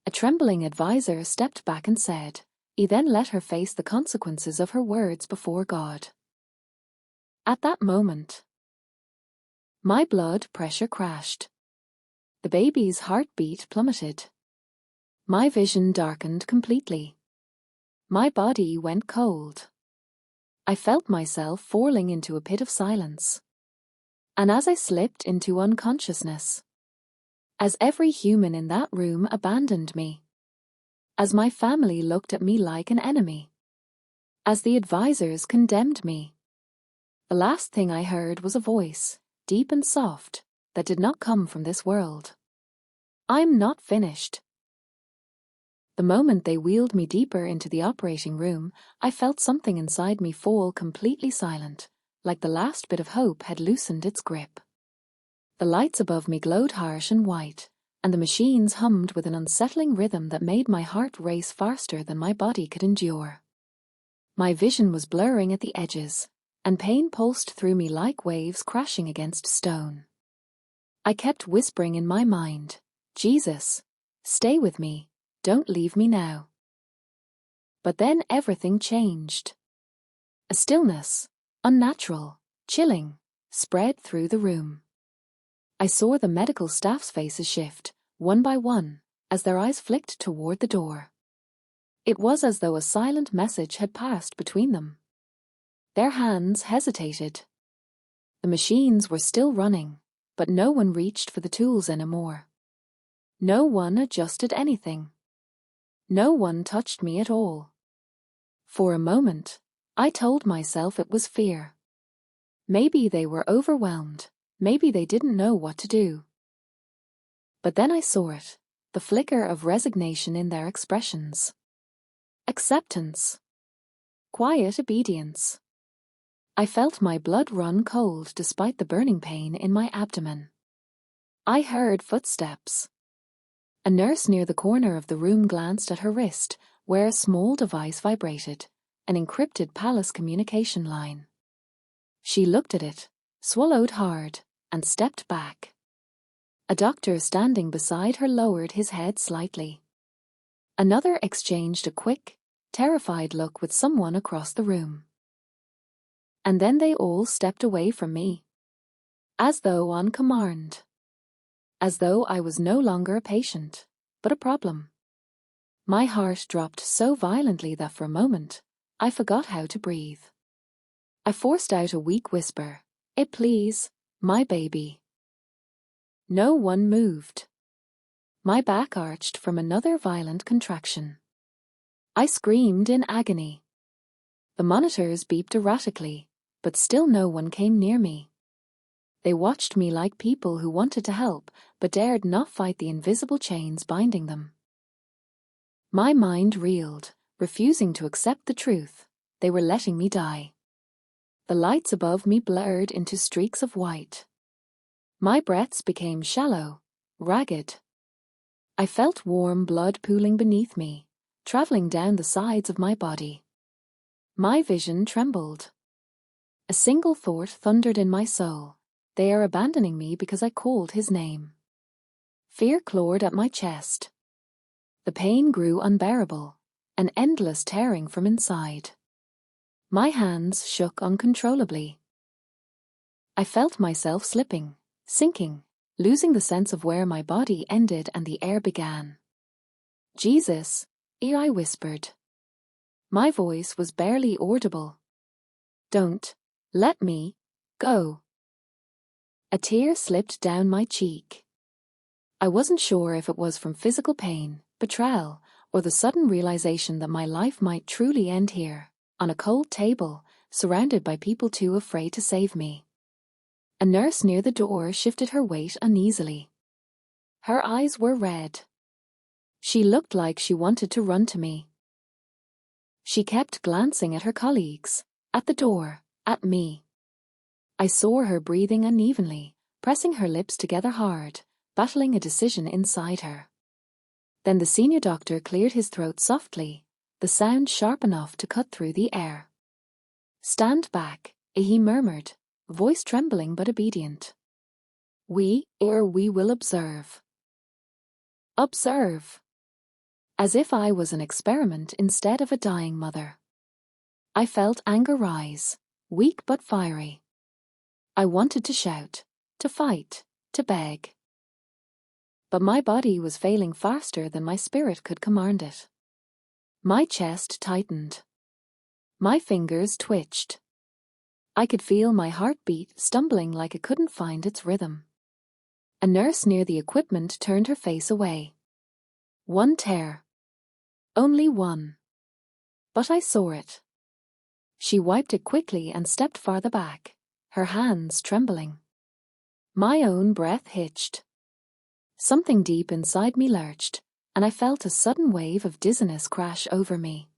A trembling advisor stepped back and said, then let her face the consequences of her words before God. At that moment, my blood pressure crashed. The baby's heartbeat plummeted. My vision darkened completely. My body went cold. I felt myself falling into a pit of silence. And as I slipped into unconsciousness, as every human in that room abandoned me, as my family looked at me like an enemy, as the advisors condemned me, the last thing I heard was a voice, deep and soft, that did not come from this world. I'm not finished. The moment they wheeled me deeper into the operating room, I felt something inside me fall completely silent, like the last bit of hope had loosened its grip. The lights above me glowed harsh and white, and the machines hummed with an unsettling rhythm that made my heart race faster than my body could endure. My vision was blurring at the edges, and pain pulsed through me like waves crashing against stone. I kept whispering in my mind, Jesus, stay with me, don't leave me now. But then everything changed. A stillness, unnatural, chilling, spread through the room. I saw the medical staff's faces shift, one by one, as their eyes flicked toward the door. It was as though a silent message had passed between them. Their hands hesitated. The machines were still running, but no one reached for the tools anymore. No one adjusted anything. No one touched me at all. For a moment, I told myself it was fear. Maybe they were overwhelmed. Maybe they didn't know what to do. But then I saw it, the flicker of resignation in their expressions. Acceptance. Quiet obedience. I felt my blood run cold despite the burning pain in my abdomen. I heard footsteps. A nurse near the corner of the room glanced at her wrist, where a small device vibrated, an encrypted palace communication line. She looked at it, swallowed hard, and stepped back. A doctor standing beside her lowered his head slightly. Another exchanged a quick, terrified look with someone across the room. And then they all stepped away from me. As though on command. As though I was no longer a patient, but a problem. My heart dropped so violently that for a moment, I forgot how to breathe. I forced out a weak whisper, please, my baby." No one moved. My back arched from another violent contraction. I screamed in agony. The monitors beeped erratically, but still no one came near me. They watched me like people who wanted to help, but dared not fight the invisible chains binding them. My mind reeled, refusing to accept the truth. They were letting me die. The lights above me blurred into streaks of white. My breaths became shallow, ragged. I felt warm blood pooling beneath me, traveling down the sides of my body. My vision trembled. A single thought thundered in my soul. They are abandoning me because I called his name. Fear clawed at my chest. The pain grew unbearable, an endless tearing from inside. My hands shook uncontrollably. I felt myself slipping, sinking, losing the sense of where my body ended and the air began. "Jesus," I whispered. My voice was barely audible. "Don't let me go." A tear slipped down my cheek. I wasn't sure if it was from physical pain, betrayal, or the sudden realization that my life might truly end here, on a cold table, surrounded by people too afraid to save me. A nurse near the door shifted her weight uneasily. Her eyes were red. She looked like she wanted to run to me. She kept glancing at her colleagues, at the door, at me. I saw her breathing unevenly, pressing her lips together hard, battling a decision inside her. Then the senior doctor cleared his throat softly, the sound sharp enough to cut through the air. "Stand back," he murmured, voice trembling but obedient. We will observe." Observe. As if I was an experiment instead of a dying mother. I felt anger rise, weak but fiery. I wanted to shout, to fight, to beg. But my body was failing faster than my spirit could command it. My chest tightened. My fingers twitched. I could feel my heartbeat stumbling like it couldn't find its rhythm. A nurse near the equipment turned her face away. One tear. Only one. But I saw it. She wiped it quickly and stepped farther back, her hands trembling. My own breath hitched. Something deep inside me lurched, and I felt a sudden wave of dizziness crash over me.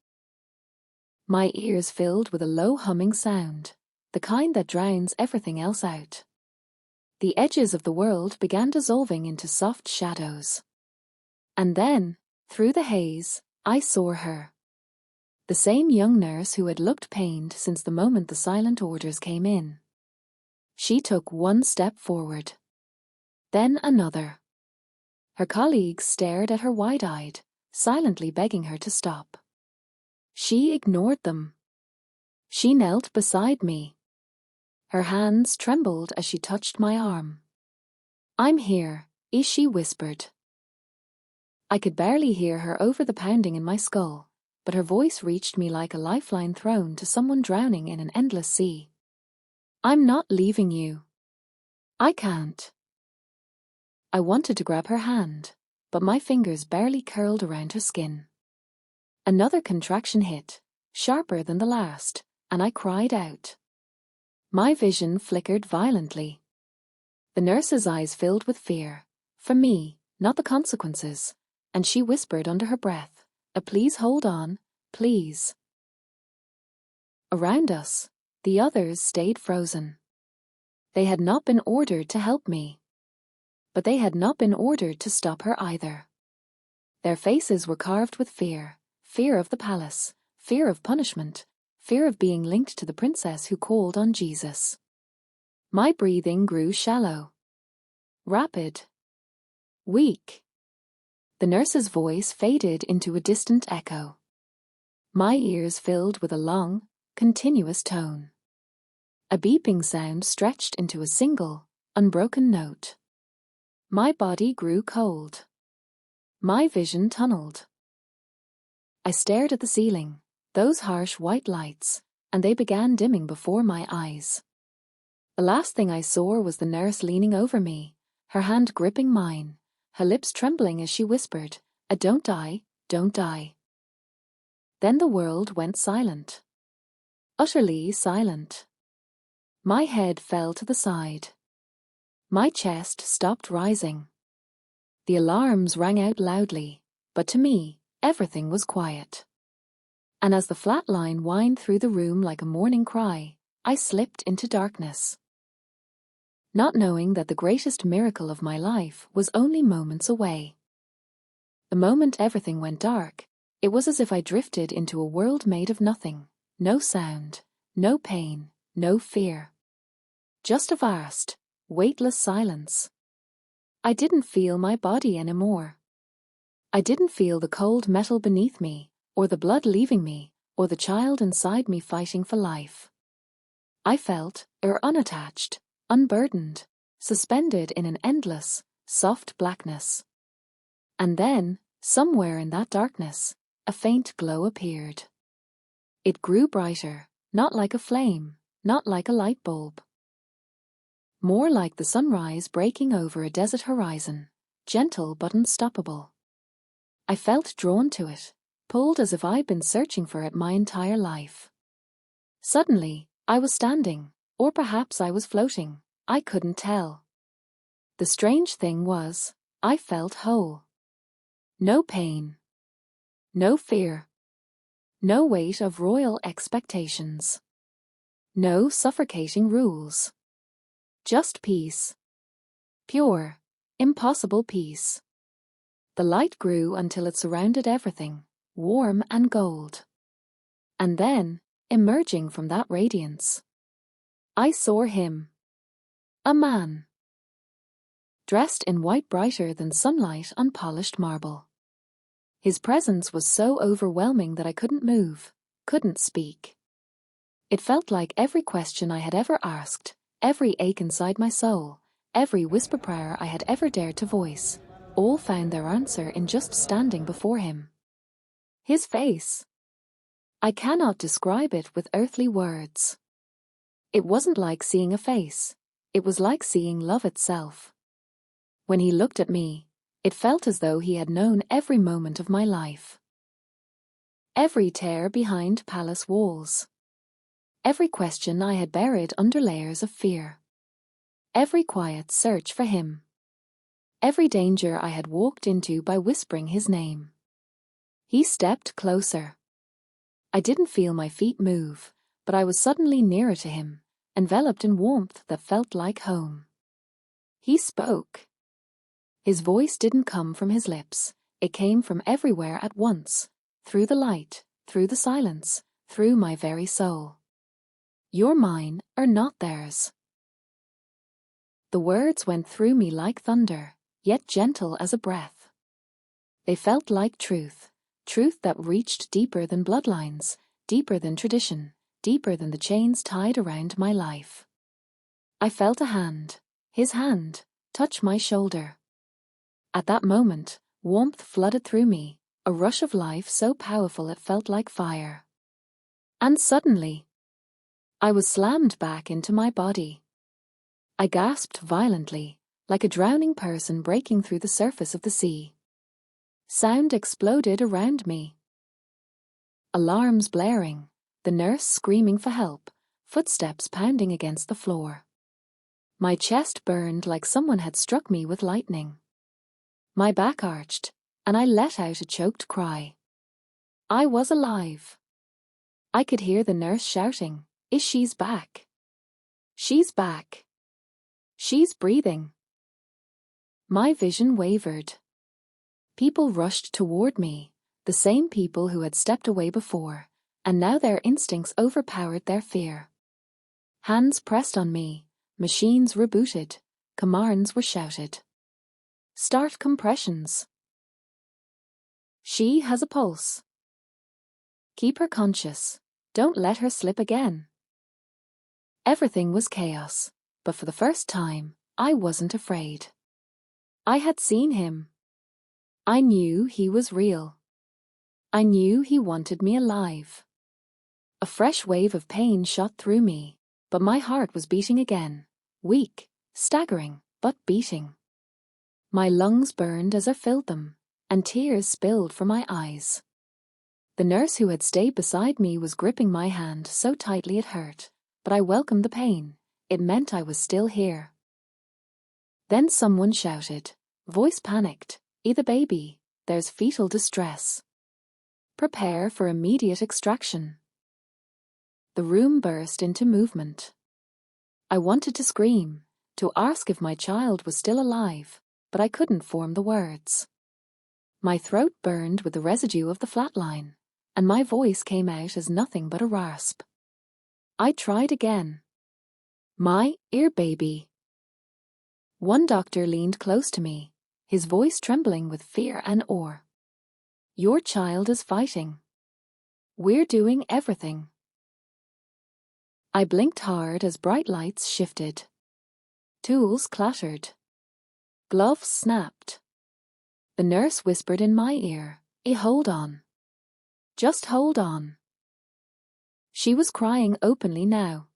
My ears filled with a low humming sound, the kind that drowns everything else out. The edges of the world began dissolving into soft shadows. And then, through the haze, I saw her. The same young nurse who had looked pained since the moment the silent orders came in. She took one step forward. Then another. Her colleagues stared at her wide-eyed, silently begging her to stop. She ignored them. She knelt beside me. Her hands trembled as she touched my arm. "I'm here," she whispered. I could barely hear her over the pounding in my skull, but her voice reached me like a lifeline thrown to someone drowning in an endless sea. "I'm not leaving you. I can't." I wanted to grab her hand, but my fingers barely curled around her skin. Another contraction hit, sharper than the last, and I cried out. My vision flickered violently. The nurse's eyes filled with fear, for me, not the consequences, and she whispered under her breath, "Please hold on, please." Around us, the others stayed frozen. They had not been ordered to help me. But they had not been ordered to stop her either. Their faces were carved with fear, fear of the palace, fear of punishment, fear of being linked to the princess who called on Jesus. My breathing grew shallow, rapid, weak. The nurse's voice faded into a distant echo. My ears filled with a long, continuous tone. A beeping sound stretched into a single, unbroken note. My body grew cold. My vision tunneled. I stared at the ceiling, those harsh white lights, and they began dimming before my eyes. The last thing I saw was the nurse leaning over me, her hand gripping mine, her lips trembling as she whispered, "Don't die, don't die." Then the world went silent. Utterly silent. My head fell to the side. My chest stopped rising. The alarms rang out loudly, but to me, everything was quiet. And as the flat line whined through the room like a morning cry, I slipped into darkness. Not knowing that the greatest miracle of my life was only moments away. The moment everything went dark, it was as if I drifted into a world made of nothing, no sound, no pain, no fear. Just a vast, weightless silence. I didn't feel my body anymore. I didn't feel the cold metal beneath me, or the blood leaving me, or the child inside me fighting for life. I felt unattached, unburdened, suspended in an endless, soft blackness. And then, somewhere in that darkness, a faint glow appeared. It grew brighter, not like a flame, not like a light bulb. More like the sunrise breaking over a desert horizon, gentle but unstoppable. I felt drawn to it, pulled as if I'd been searching for it my entire life. Suddenly, I was standing, or perhaps I was floating, I couldn't tell. The strange thing was, I felt whole. No pain. No fear. No weight of royal expectations. No suffocating rules. Just peace. Pure, impossible peace. The light grew until it surrounded everything, warm and gold. And then, emerging from that radiance, I saw him. A man. Dressed in white brighter than sunlight on polished marble. His presence was so overwhelming that I couldn't move, couldn't speak. It felt like every question I had ever asked, every ache inside my soul, every whisper prayer I had ever dared to voice, all found their answer in just standing before him. His face. I cannot describe it with earthly words. It wasn't like seeing a face, it was like seeing love itself. When he looked at me, it felt as though he had known every moment of my life. Every tear behind palace walls. Every question I had buried under layers of fear. Every quiet search for him. Every danger I had walked into by whispering his name. He stepped closer. I didn't feel my feet move, but I was suddenly nearer to him, enveloped in warmth that felt like home. He spoke. His voice didn't come from his lips, it came from everywhere at once, through the light, through the silence, through my very soul. You're mine, or not theirs. The words went through me like thunder, yet gentle as a breath. They felt like truth, truth that reached deeper than bloodlines, deeper than tradition, deeper than the chains tied around my life. I felt a hand, his hand, touch my shoulder. At that moment, warmth flooded through me, a rush of life so powerful it felt like fire. And suddenly, I was slammed back into my body. I gasped violently, like a drowning person breaking through the surface of the sea. Sound exploded around me. Alarms blaring, the nurse screaming for help, footsteps pounding against the floor. My chest burned like someone had struck me with lightning. My back arched, and I let out a choked cry. I was alive. I could hear the nurse shouting, "She's back. She's back. She's breathing." My vision wavered. People rushed toward me, the same people who had stepped away before, and now their instincts overpowered their fear. Hands pressed on me, machines rebooted, commands were shouted. Start compressions. She has a pulse. Keep her conscious. Don't let her slip again. Everything was chaos, but for the first time, I wasn't afraid. I had seen him. I knew he was real. I knew he wanted me alive. A fresh wave of pain shot through me, but my heart was beating again, weak, staggering, but beating. My lungs burned as I filled them, and tears spilled from my eyes. The nurse who had stayed beside me was gripping my hand so tightly it hurt, but I welcomed the pain. It meant I was still here. Then someone shouted, voice panicked, "Either baby, there's fetal distress. Prepare for immediate extraction." The room burst into movement. I wanted to scream, to ask if my child was still alive, but I couldn't form the words. My throat burned with the residue of the flatline, and my voice came out as nothing but a rasp. I tried again. My ear baby. One doctor leaned close to me, his voice trembling with fear and awe. Your child is fighting. We're doing everything. I blinked hard as bright lights shifted. Tools clattered. Gloves snapped. The nurse whispered in my ear, hold on. Just hold on." She was crying openly now.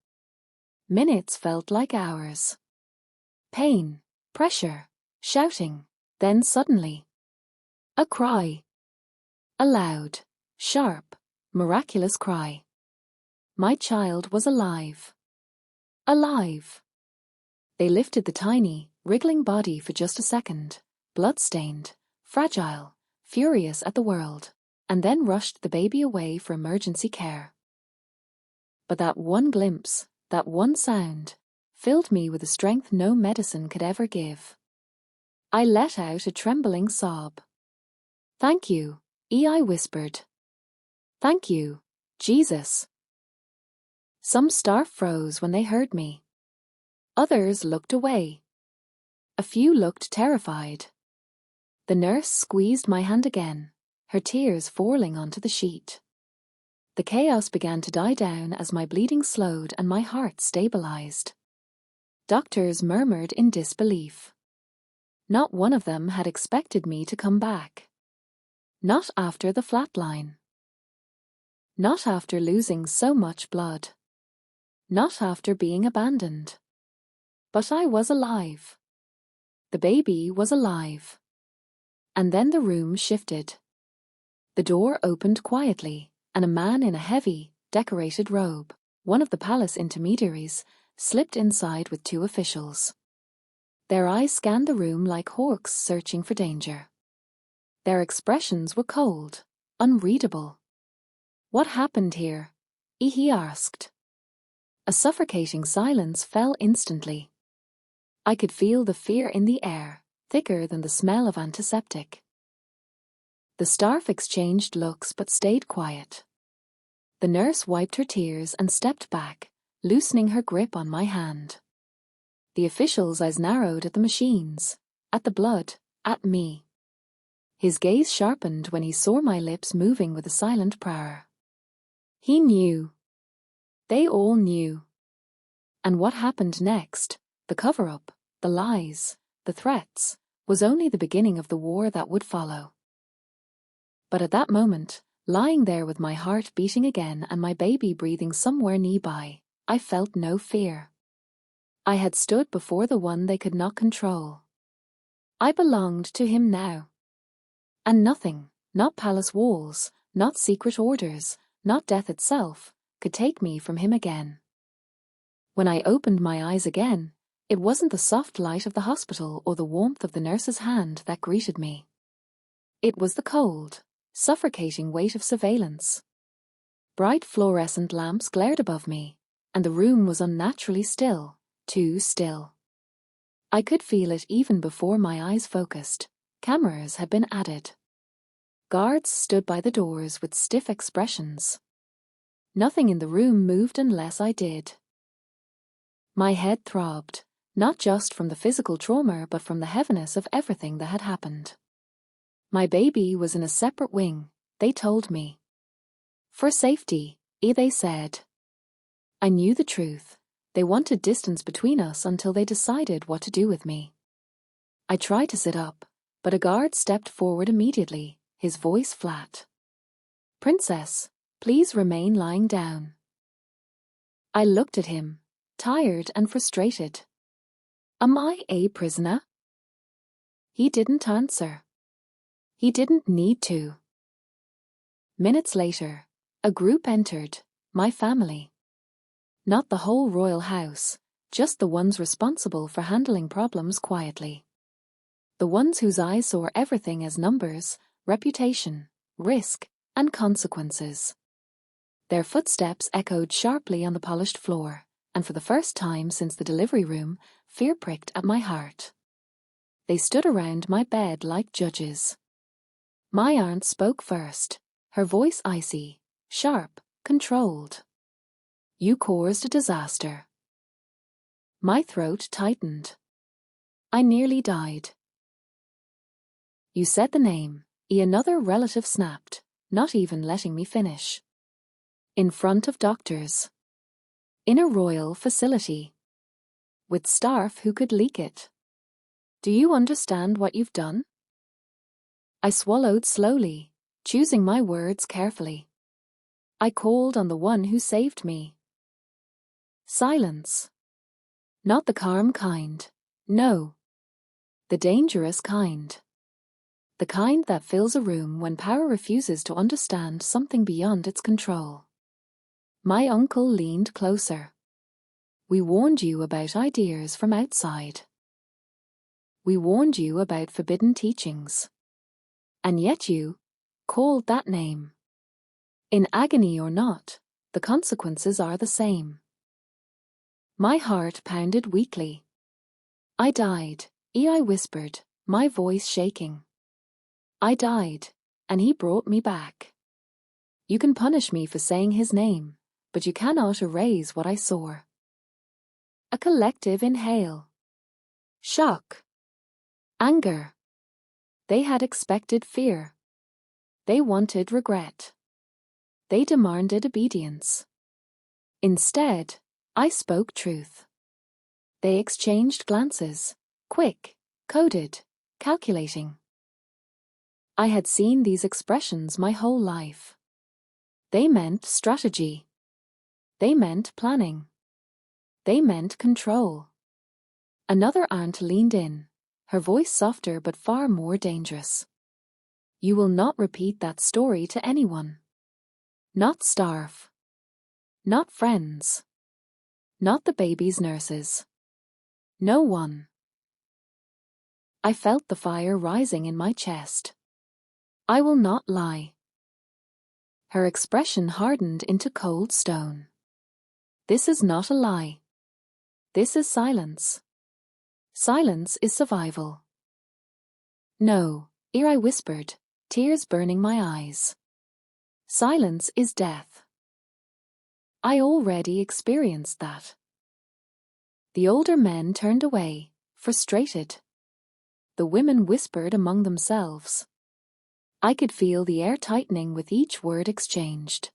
Minutes felt like hours. Pain, pressure, shouting, then suddenly. A cry. A loud, sharp, miraculous cry. My child was alive. Alive. They lifted the tiny, wriggling body for just a second, blood-stained, fragile, furious at the world, and then rushed the baby away for emergency care. But that one glimpse, that one sound, filled me with a strength no medicine could ever give. I let out a trembling sob. "Thank you," I whispered. "Thank you, Jesus." Some staff froze when they heard me. Others looked away. A few looked terrified. The nurse squeezed my hand again, her tears falling onto the sheet. The chaos began to die down as my bleeding slowed and my heart stabilized. Doctors murmured in disbelief. Not one of them had expected me to come back. Not after the flatline. Not after losing so much blood. Not after being abandoned. But I was alive. The baby was alive. And then the room shifted. The door opened quietly, and a man in a heavy, decorated robe, one of the palace intermediaries, slipped inside with two officials. Their eyes scanned the room like hawks searching for danger. Their expressions were cold, unreadable. "What happened here?" he asked. A suffocating silence fell instantly. I could feel the fear in the air, thicker than the smell of antiseptic. The staff exchanged looks but stayed quiet. The nurse wiped her tears and stepped back, loosening her grip on my hand. The official's eyes narrowed at the machines, at the blood, at me. His gaze sharpened when he saw my lips moving with a silent prayer. He knew. They all knew. And what happened next, the cover-up, the lies, the threats, was only the beginning of the war that would follow. But at that moment, lying there with my heart beating again and my baby breathing somewhere nearby, I felt no fear. I had stood before the one they could not control. I belonged to him now. And nothing, not palace walls, not secret orders, not death itself, could take me from him again. When I opened my eyes again, it wasn't the soft light of the hospital or the warmth of the nurse's hand that greeted me. It was the cold, suffocating weight of surveillance. Bright fluorescent lamps glared above me, and the room was unnaturally still, too still. I could feel it even before my eyes focused, Cameras had been added. Guards stood by the doors with stiff expressions. Nothing in the room moved unless I did. My head throbbed, not just from the physical trauma but from the heaviness of everything that had happened. My baby was in a separate wing, they told me. For safety, they said. I knew the truth. They wanted distance between us until they decided what to do with me. I tried to sit up, but a guard stepped forward immediately, his voice flat. Princess, please remain lying down. I looked at him, tired and frustrated. Am I a prisoner? He didn't answer. He didn't need to. Minutes later, a group entered, my family. Not the whole royal house, just the ones responsible for handling problems quietly. The ones whose eyes saw everything as numbers, reputation, risk, and consequences. Their footsteps echoed sharply on the polished floor, and for the first time since the delivery room, fear pricked at my heart. They stood around my bed like judges. My aunt spoke first, her voice icy, sharp, controlled. You caused a disaster. My throat tightened. I nearly died. You said the name, another relative snapped, not even letting me finish. In front of doctors. In a royal facility. With staff who could leak it. Do you understand what you've done? I swallowed slowly, choosing my words carefully. I called on the one who saved me. Silence. Not the calm kind, no. The dangerous kind. The kind that fills a room when power refuses to understand something beyond its control. My uncle leaned closer. We warned you about ideas from outside. We warned you about forbidden teachings. And yet you called that name. In agony or not, the consequences are the same. My heart pounded weakly. I died, I whispered, my voice shaking. I died, and he brought me back. You can punish me for saying his name, but you cannot erase what I saw. A collective inhale. Shock. Anger. They had expected fear. They wanted regret. They demanded obedience. Instead, I spoke truth. They exchanged glances, quick, coded, calculating. I had seen these expressions my whole life. They meant strategy. They meant planning. They meant control. Another aunt leaned in, her voice softer but far more dangerous. You will not repeat that story to anyone. Not staff. Not friends. Not the baby's nurses. No one. I felt the fire rising in my chest. I will not lie. Her expression hardened into cold stone. This is not a lie. This is silence. Silence is survival. No, I whispered, tears burning my eyes. Silence is death. I already experienced that. The older men turned away, frustrated. The women whispered among themselves. I could feel the air tightening with each word exchanged.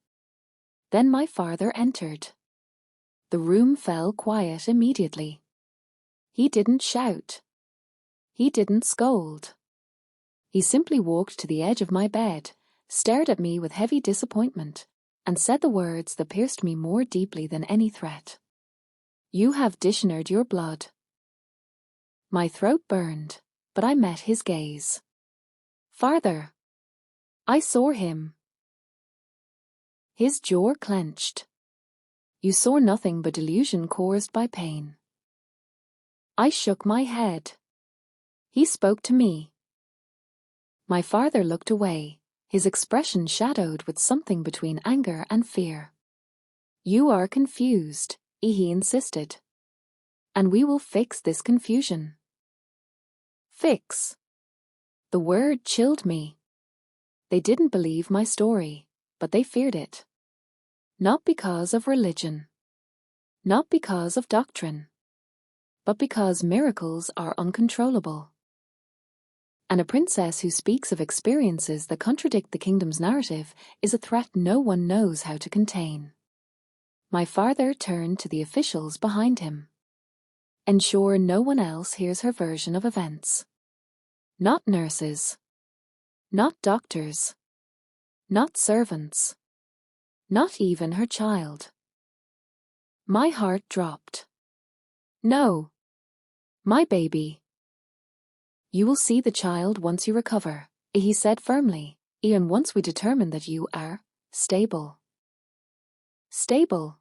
Then my father entered. The room fell quiet immediately. He didn't shout. He didn't scold. He simply walked to the edge of my bed, stared at me with heavy disappointment, and said the words that pierced me more deeply than any threat. You have dishonored your blood. My throat burned, but I met his gaze. Farther. I saw him. His jaw clenched. You saw nothing but delusion caused by pain. I shook my head. He spoke to me. My father looked away, his expression shadowed with something between anger and fear. You are confused, he insisted. And we will fix this confusion. Fix. The word chilled me. They didn't believe my story, but they feared it. Not because of religion. Not because of doctrine. But because miracles are uncontrollable. And a princess who speaks of experiences that contradict the kingdom's narrative is a threat no one knows how to contain. My father turned to the officials behind him. Ensure no one else hears her version of events. Not nurses. Not doctors. Not servants. Not even her child. My heart dropped. No. My baby. You will see the child once you recover, he said firmly, and once we determine that you are stable. Stable.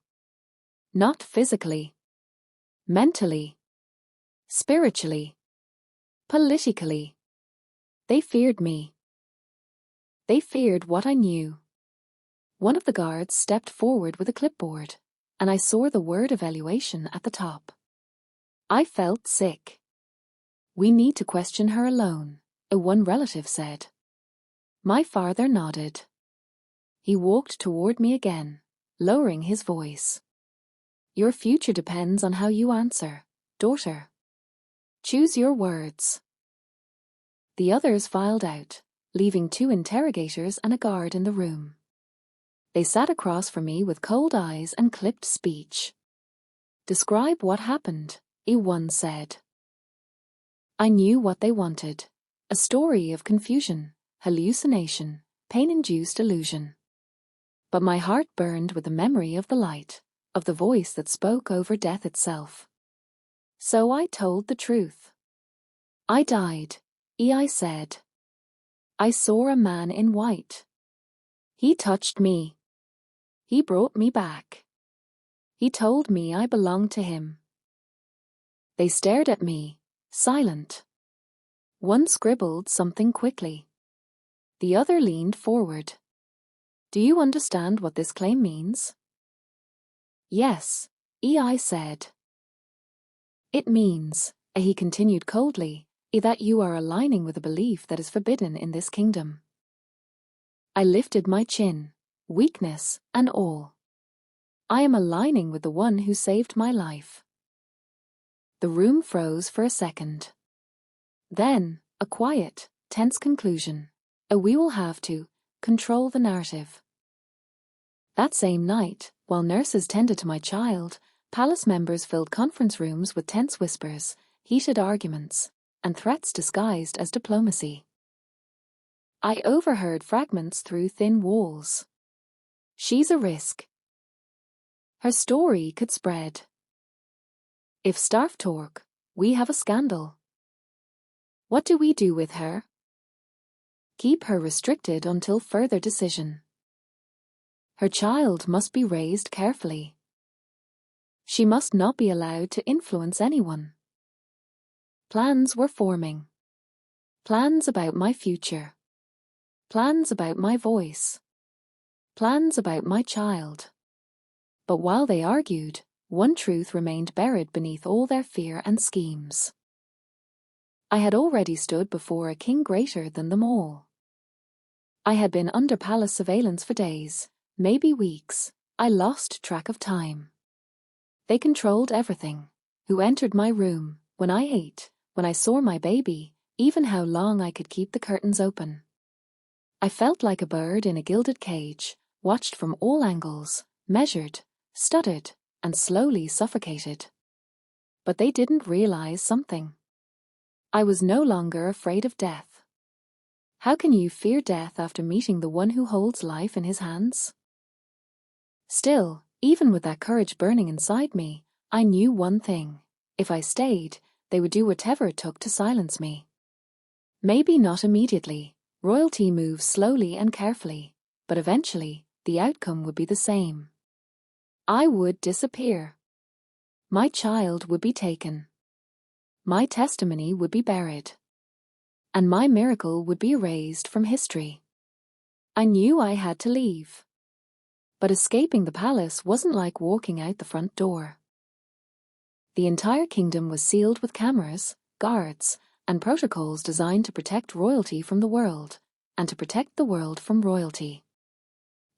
Not physically. Mentally. Spiritually. Politically. They feared me. They feared what I knew. One of the guards stepped forward with a clipboard, and I saw the word evaluation at the top. I felt sick. We need to question her alone, one relative said. My father nodded. He walked toward me again, lowering his voice. Your future depends on how you answer, daughter. Choose your words. The others filed out, leaving 2 interrogators and a guard in the room. They sat across from me with cold eyes and clipped speech. Describe what happened, one said. I knew what they wanted. A story of confusion, hallucination, pain-induced illusion. But my heart burned with the memory of the light, of the voice that spoke over death itself. So I told the truth. I died, I said. I saw a man in white. He touched me. He brought me back. He told me I belonged to him. They stared at me, silent. One scribbled something quickly. The other leaned forward. Do you understand what this claim means? Yes, I said. It means, he continued coldly, that you are aligning with a belief that is forbidden in this kingdom. I lifted my chin, weakness and all. I am aligning with the one who saved my life. The room froze for a second. Then, a quiet, tense conclusion. We will have to control the narrative. That same night, while nurses tended to my child, palace members filled conference rooms with tense whispers, heated arguments, and threats disguised as diplomacy. I overheard fragments through thin walls. She's a risk. Her story could spread. If staff talk, we have a scandal. What do we do with her? Keep her restricted until further decision. Her child must be raised carefully. She must not be allowed to influence anyone. Plans were forming. Plans about my future. Plans about my voice. Plans about my child. But while they argued, one truth remained buried beneath all their fear and schemes. I had already stood before a king greater than them all. I had been under palace surveillance for days, maybe weeks. I lost track of time. They controlled everything. Who entered my room, when I ate, when I saw my baby, even how long I could keep the curtains open. I felt like a bird in a gilded cage, watched from all angles, measured, studied, and slowly suffocated. But they didn't realize something. I was no longer afraid of death. How can you fear death after meeting the one who holds life in his hands? Still, even with that courage burning inside me, I knew one thing. If I stayed, they would do whatever it took to silence me. Maybe not immediately. Royalty moves slowly and carefully, but eventually, the outcome would be the same. I would disappear. My child would be taken. My testimony would be buried. And my miracle would be erased from history. I knew I had to leave. But escaping the palace wasn't like walking out the front door. The entire kingdom was sealed with cameras, guards, and protocols designed to protect royalty from the world, and to protect the world from royalty.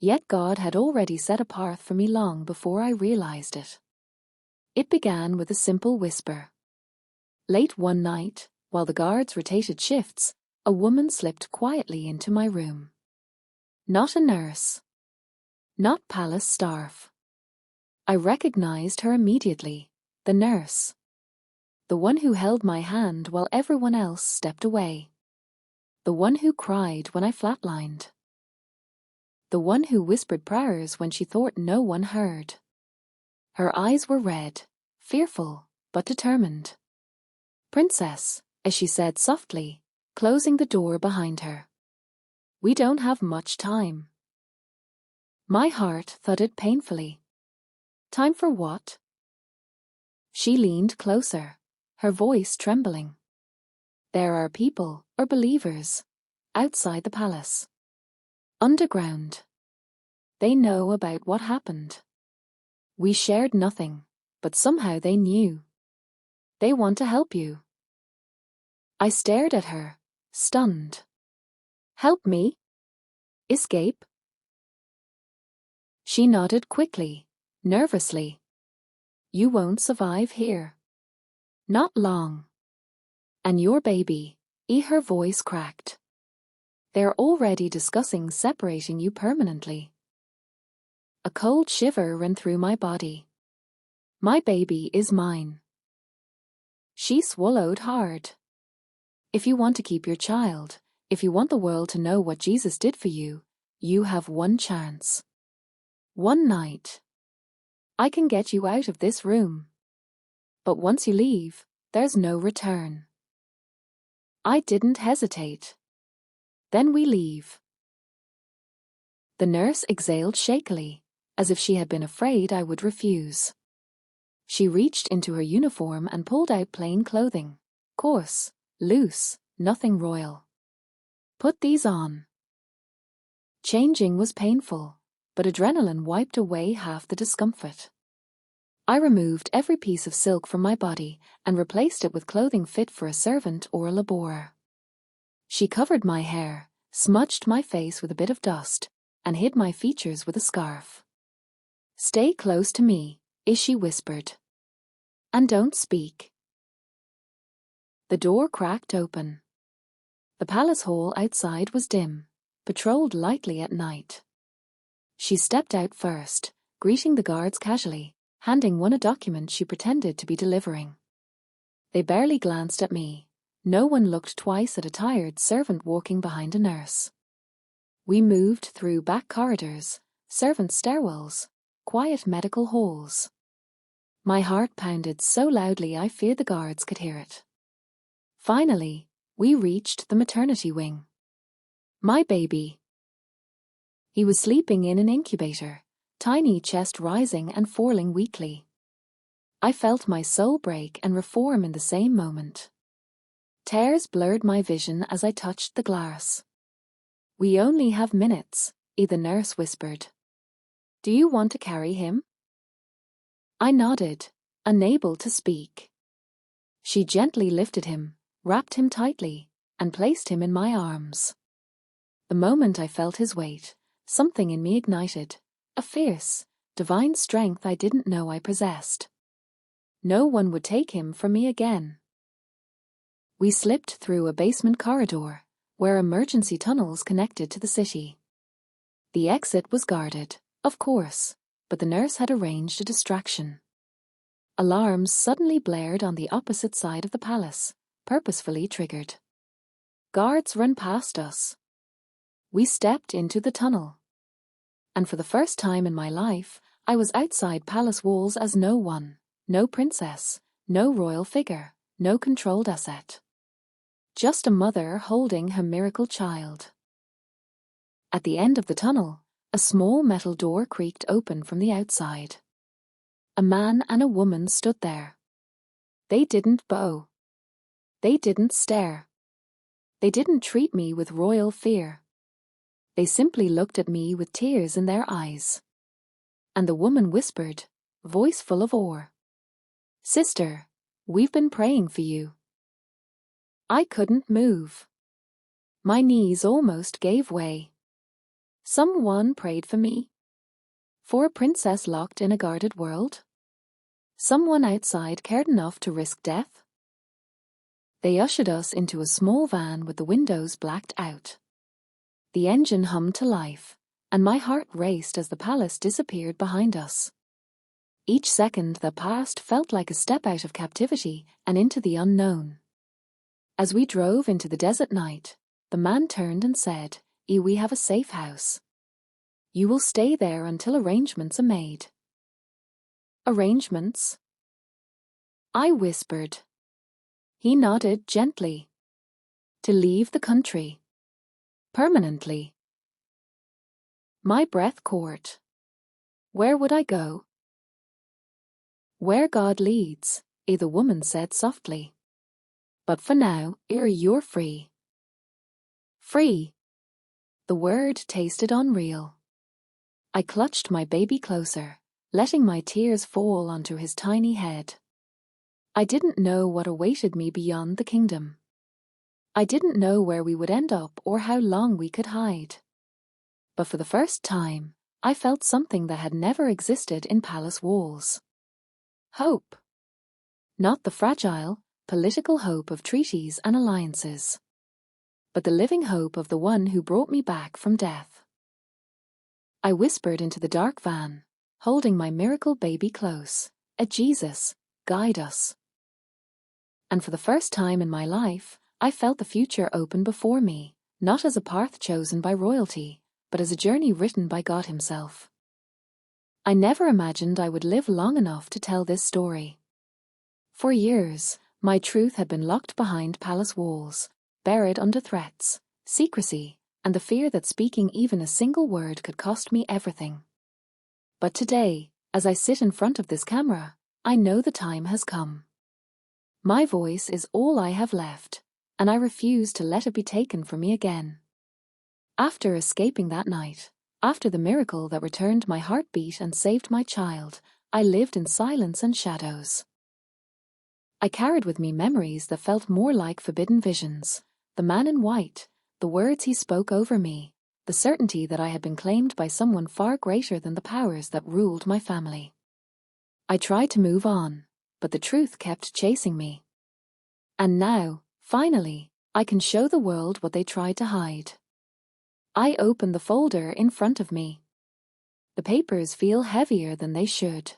Yet God had already set a path for me long before I realized it. It began with a simple whisper. Late one night, while the guards rotated shifts, a woman slipped quietly into my room. Not a nurse. Not palace staff. I recognized her immediately, the nurse. The one who held my hand while everyone else stepped away. The one who cried when I flatlined. The one who whispered prayers when she thought no one heard. Her eyes were red, fearful, but determined. "Princess," as she said softly, closing the door behind her. "We don't have much time." My heart thudded painfully. Time for what? She leaned closer, her voice trembling. "There are people, or believers, outside the palace. Underground. They know about what happened. We shared nothing, but somehow they knew. They want to help you." I stared at her, stunned. "Help me? Escape?" She nodded quickly, nervously. "You won't survive here. Not long. And your baby," her voice cracked. "They're already discussing separating you permanently." A cold shiver ran through my body. My baby is mine. She swallowed hard. "If you want to keep your child, if you want the world to know what Jesus did for you, you have one chance. One night. I can get you out of this room. But once you leave, there's no return." I didn't hesitate. "Then we leave." The nurse exhaled shakily, as if she had been afraid I would refuse. She reached into her uniform and pulled out plain clothing, coarse, loose, nothing royal. "Put these on." Changing was painful, but adrenaline wiped away half the discomfort. I removed every piece of silk from my body and replaced it with clothing fit for a servant or a laborer. She covered my hair, smudged my face with a bit of dust, and hid my features with a scarf. "Stay close to me," she whispered. "And don't speak." The door cracked open. The palace hall outside was dim, patrolled lightly at night. She stepped out first, greeting the guards casually, handing one a document she pretended to be delivering. They barely glanced at me. No one looked twice at a tired servant walking behind a nurse. We moved through back corridors, servant stairwells, quiet medical halls. My heart pounded so loudly I feared the guards could hear it. Finally, we reached the maternity wing. My baby. He was sleeping in an incubator, tiny chest rising and falling weakly. I felt my soul break and reform in the same moment. Tears blurred my vision as I touched the glass. "We only have minutes," the nurse whispered. "Do you want to carry him?" I nodded, unable to speak. She gently lifted him, wrapped him tightly, and placed him in my arms. The moment I felt his weight, something in me ignited, a fierce, divine strength I didn't know I possessed. No one would take him from me again. We slipped through a basement corridor, where emergency tunnels connected to the city. The exit was guarded, of course, but the nurse had arranged a distraction. Alarms suddenly blared on the opposite side of the palace, purposefully triggered. Guards ran past us. We stepped into the tunnel. And for the first time in my life, I was outside palace walls as no one, no princess, no royal figure, no controlled asset. Just a mother holding her miracle child. At the end of the tunnel, a small metal door creaked open from the outside. A man and a woman stood there. They didn't bow. They didn't stare. They didn't treat me with royal fear. They simply looked at me with tears in their eyes. And the woman whispered, voice full of awe, "Sister, we've been praying for you." I couldn't move. My knees almost gave way. Someone prayed for me. For a princess locked in a guarded world? Someone outside cared enough to risk death? They ushered us into a small van with the windows blacked out. The engine hummed to life, and my heart raced as the palace disappeared behind us. Each second that passed felt like a step out of captivity and into the unknown. As we drove into the desert night, the man turned and said, "We have a safe house. You will stay there until arrangements are made." Arrangements? I whispered. He nodded gently. To leave the country. Permanently. My breath caught. Where would I go? Where God leads, the woman said softly. But for now, you're free. Free. The word tasted unreal. I clutched my baby closer, letting my tears fall onto his tiny head. I didn't know what awaited me beyond the kingdom. I didn't know where we would end up or how long we could hide. But for the first time, I felt something that had never existed in palace walls. Hope. Not the fragile, political hope of treaties and alliances, but the living hope of the one who brought me back from death. I whispered into the dark van, holding my miracle baby close. Jesus, guide us. And for the first time in my life, I felt the future open before me, not as a path chosen by royalty, but as a journey written by God Himself. I never imagined I would live long enough to tell this story. For years, my truth had been locked behind palace walls, buried under threats, secrecy, and the fear that speaking even a single word could cost me everything. But today, as I sit in front of this camera, I know the time has come. My voice is all I have left, and I refuse to let it be taken from me again. After escaping that night, after the miracle that returned my heartbeat and saved my child, I lived in silence and shadows. I carried with me memories that felt more like forbidden visions, the man in white, the words he spoke over me, the certainty that I had been claimed by someone far greater than the powers that ruled my family. I tried to move on, but the truth kept chasing me. And now, finally, I can show the world what they tried to hide. I open the folder in front of me. The papers feel heavier than they should.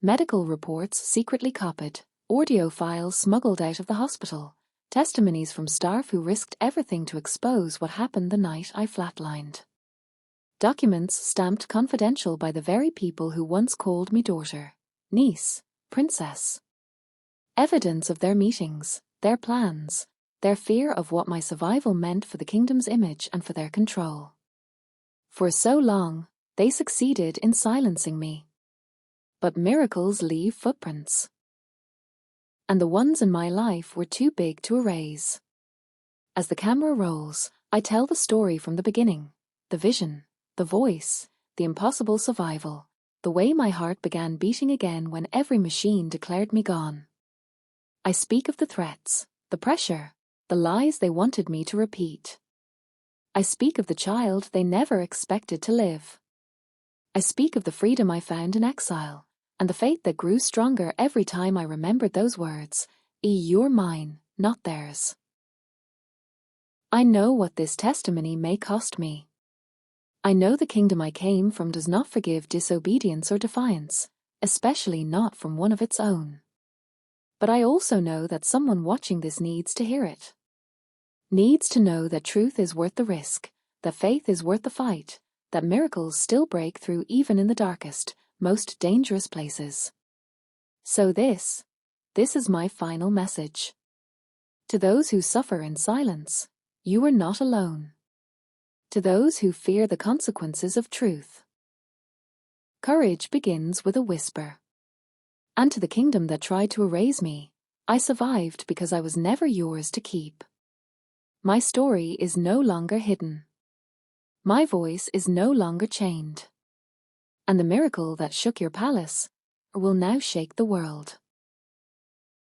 Medical reports secretly copied, audio files smuggled out of the hospital, testimonies from staff who risked everything to expose what happened the night I flatlined. Documents stamped confidential by the very people who once called me daughter, niece, princess. Evidence of their meetings, their plans, their fear of what my survival meant for the kingdom's image and for their control. For so long, they succeeded in silencing me. But miracles leave footprints. And the ones in my life were too big to erase. As the camera rolls, I tell the story from the beginning, the vision, the voice, the impossible survival, the way my heart began beating again when every machine declared me gone. I speak of the threats, the pressure, the lies they wanted me to repeat. I speak of the child they never expected to live. I speak of the freedom I found in exile, and the faith that grew stronger every time I remembered those words, "You're mine, not theirs." I know what this testimony may cost me. I know the kingdom I came from does not forgive disobedience or defiance, especially not from one of its own. But I also know that someone watching this needs to hear it. Needs to know that truth is worth the risk, that faith is worth the fight, that miracles still break through even in the darkest, most dangerous places. So this is my final message. To those who suffer in silence, you are not alone. To those who fear the consequences of truth, courage begins with a whisper. And to the kingdom that tried to erase me, I survived because I was never yours to keep. My story is no longer hidden. My voice is no longer chained. And the miracle that shook your palace will now shake the world.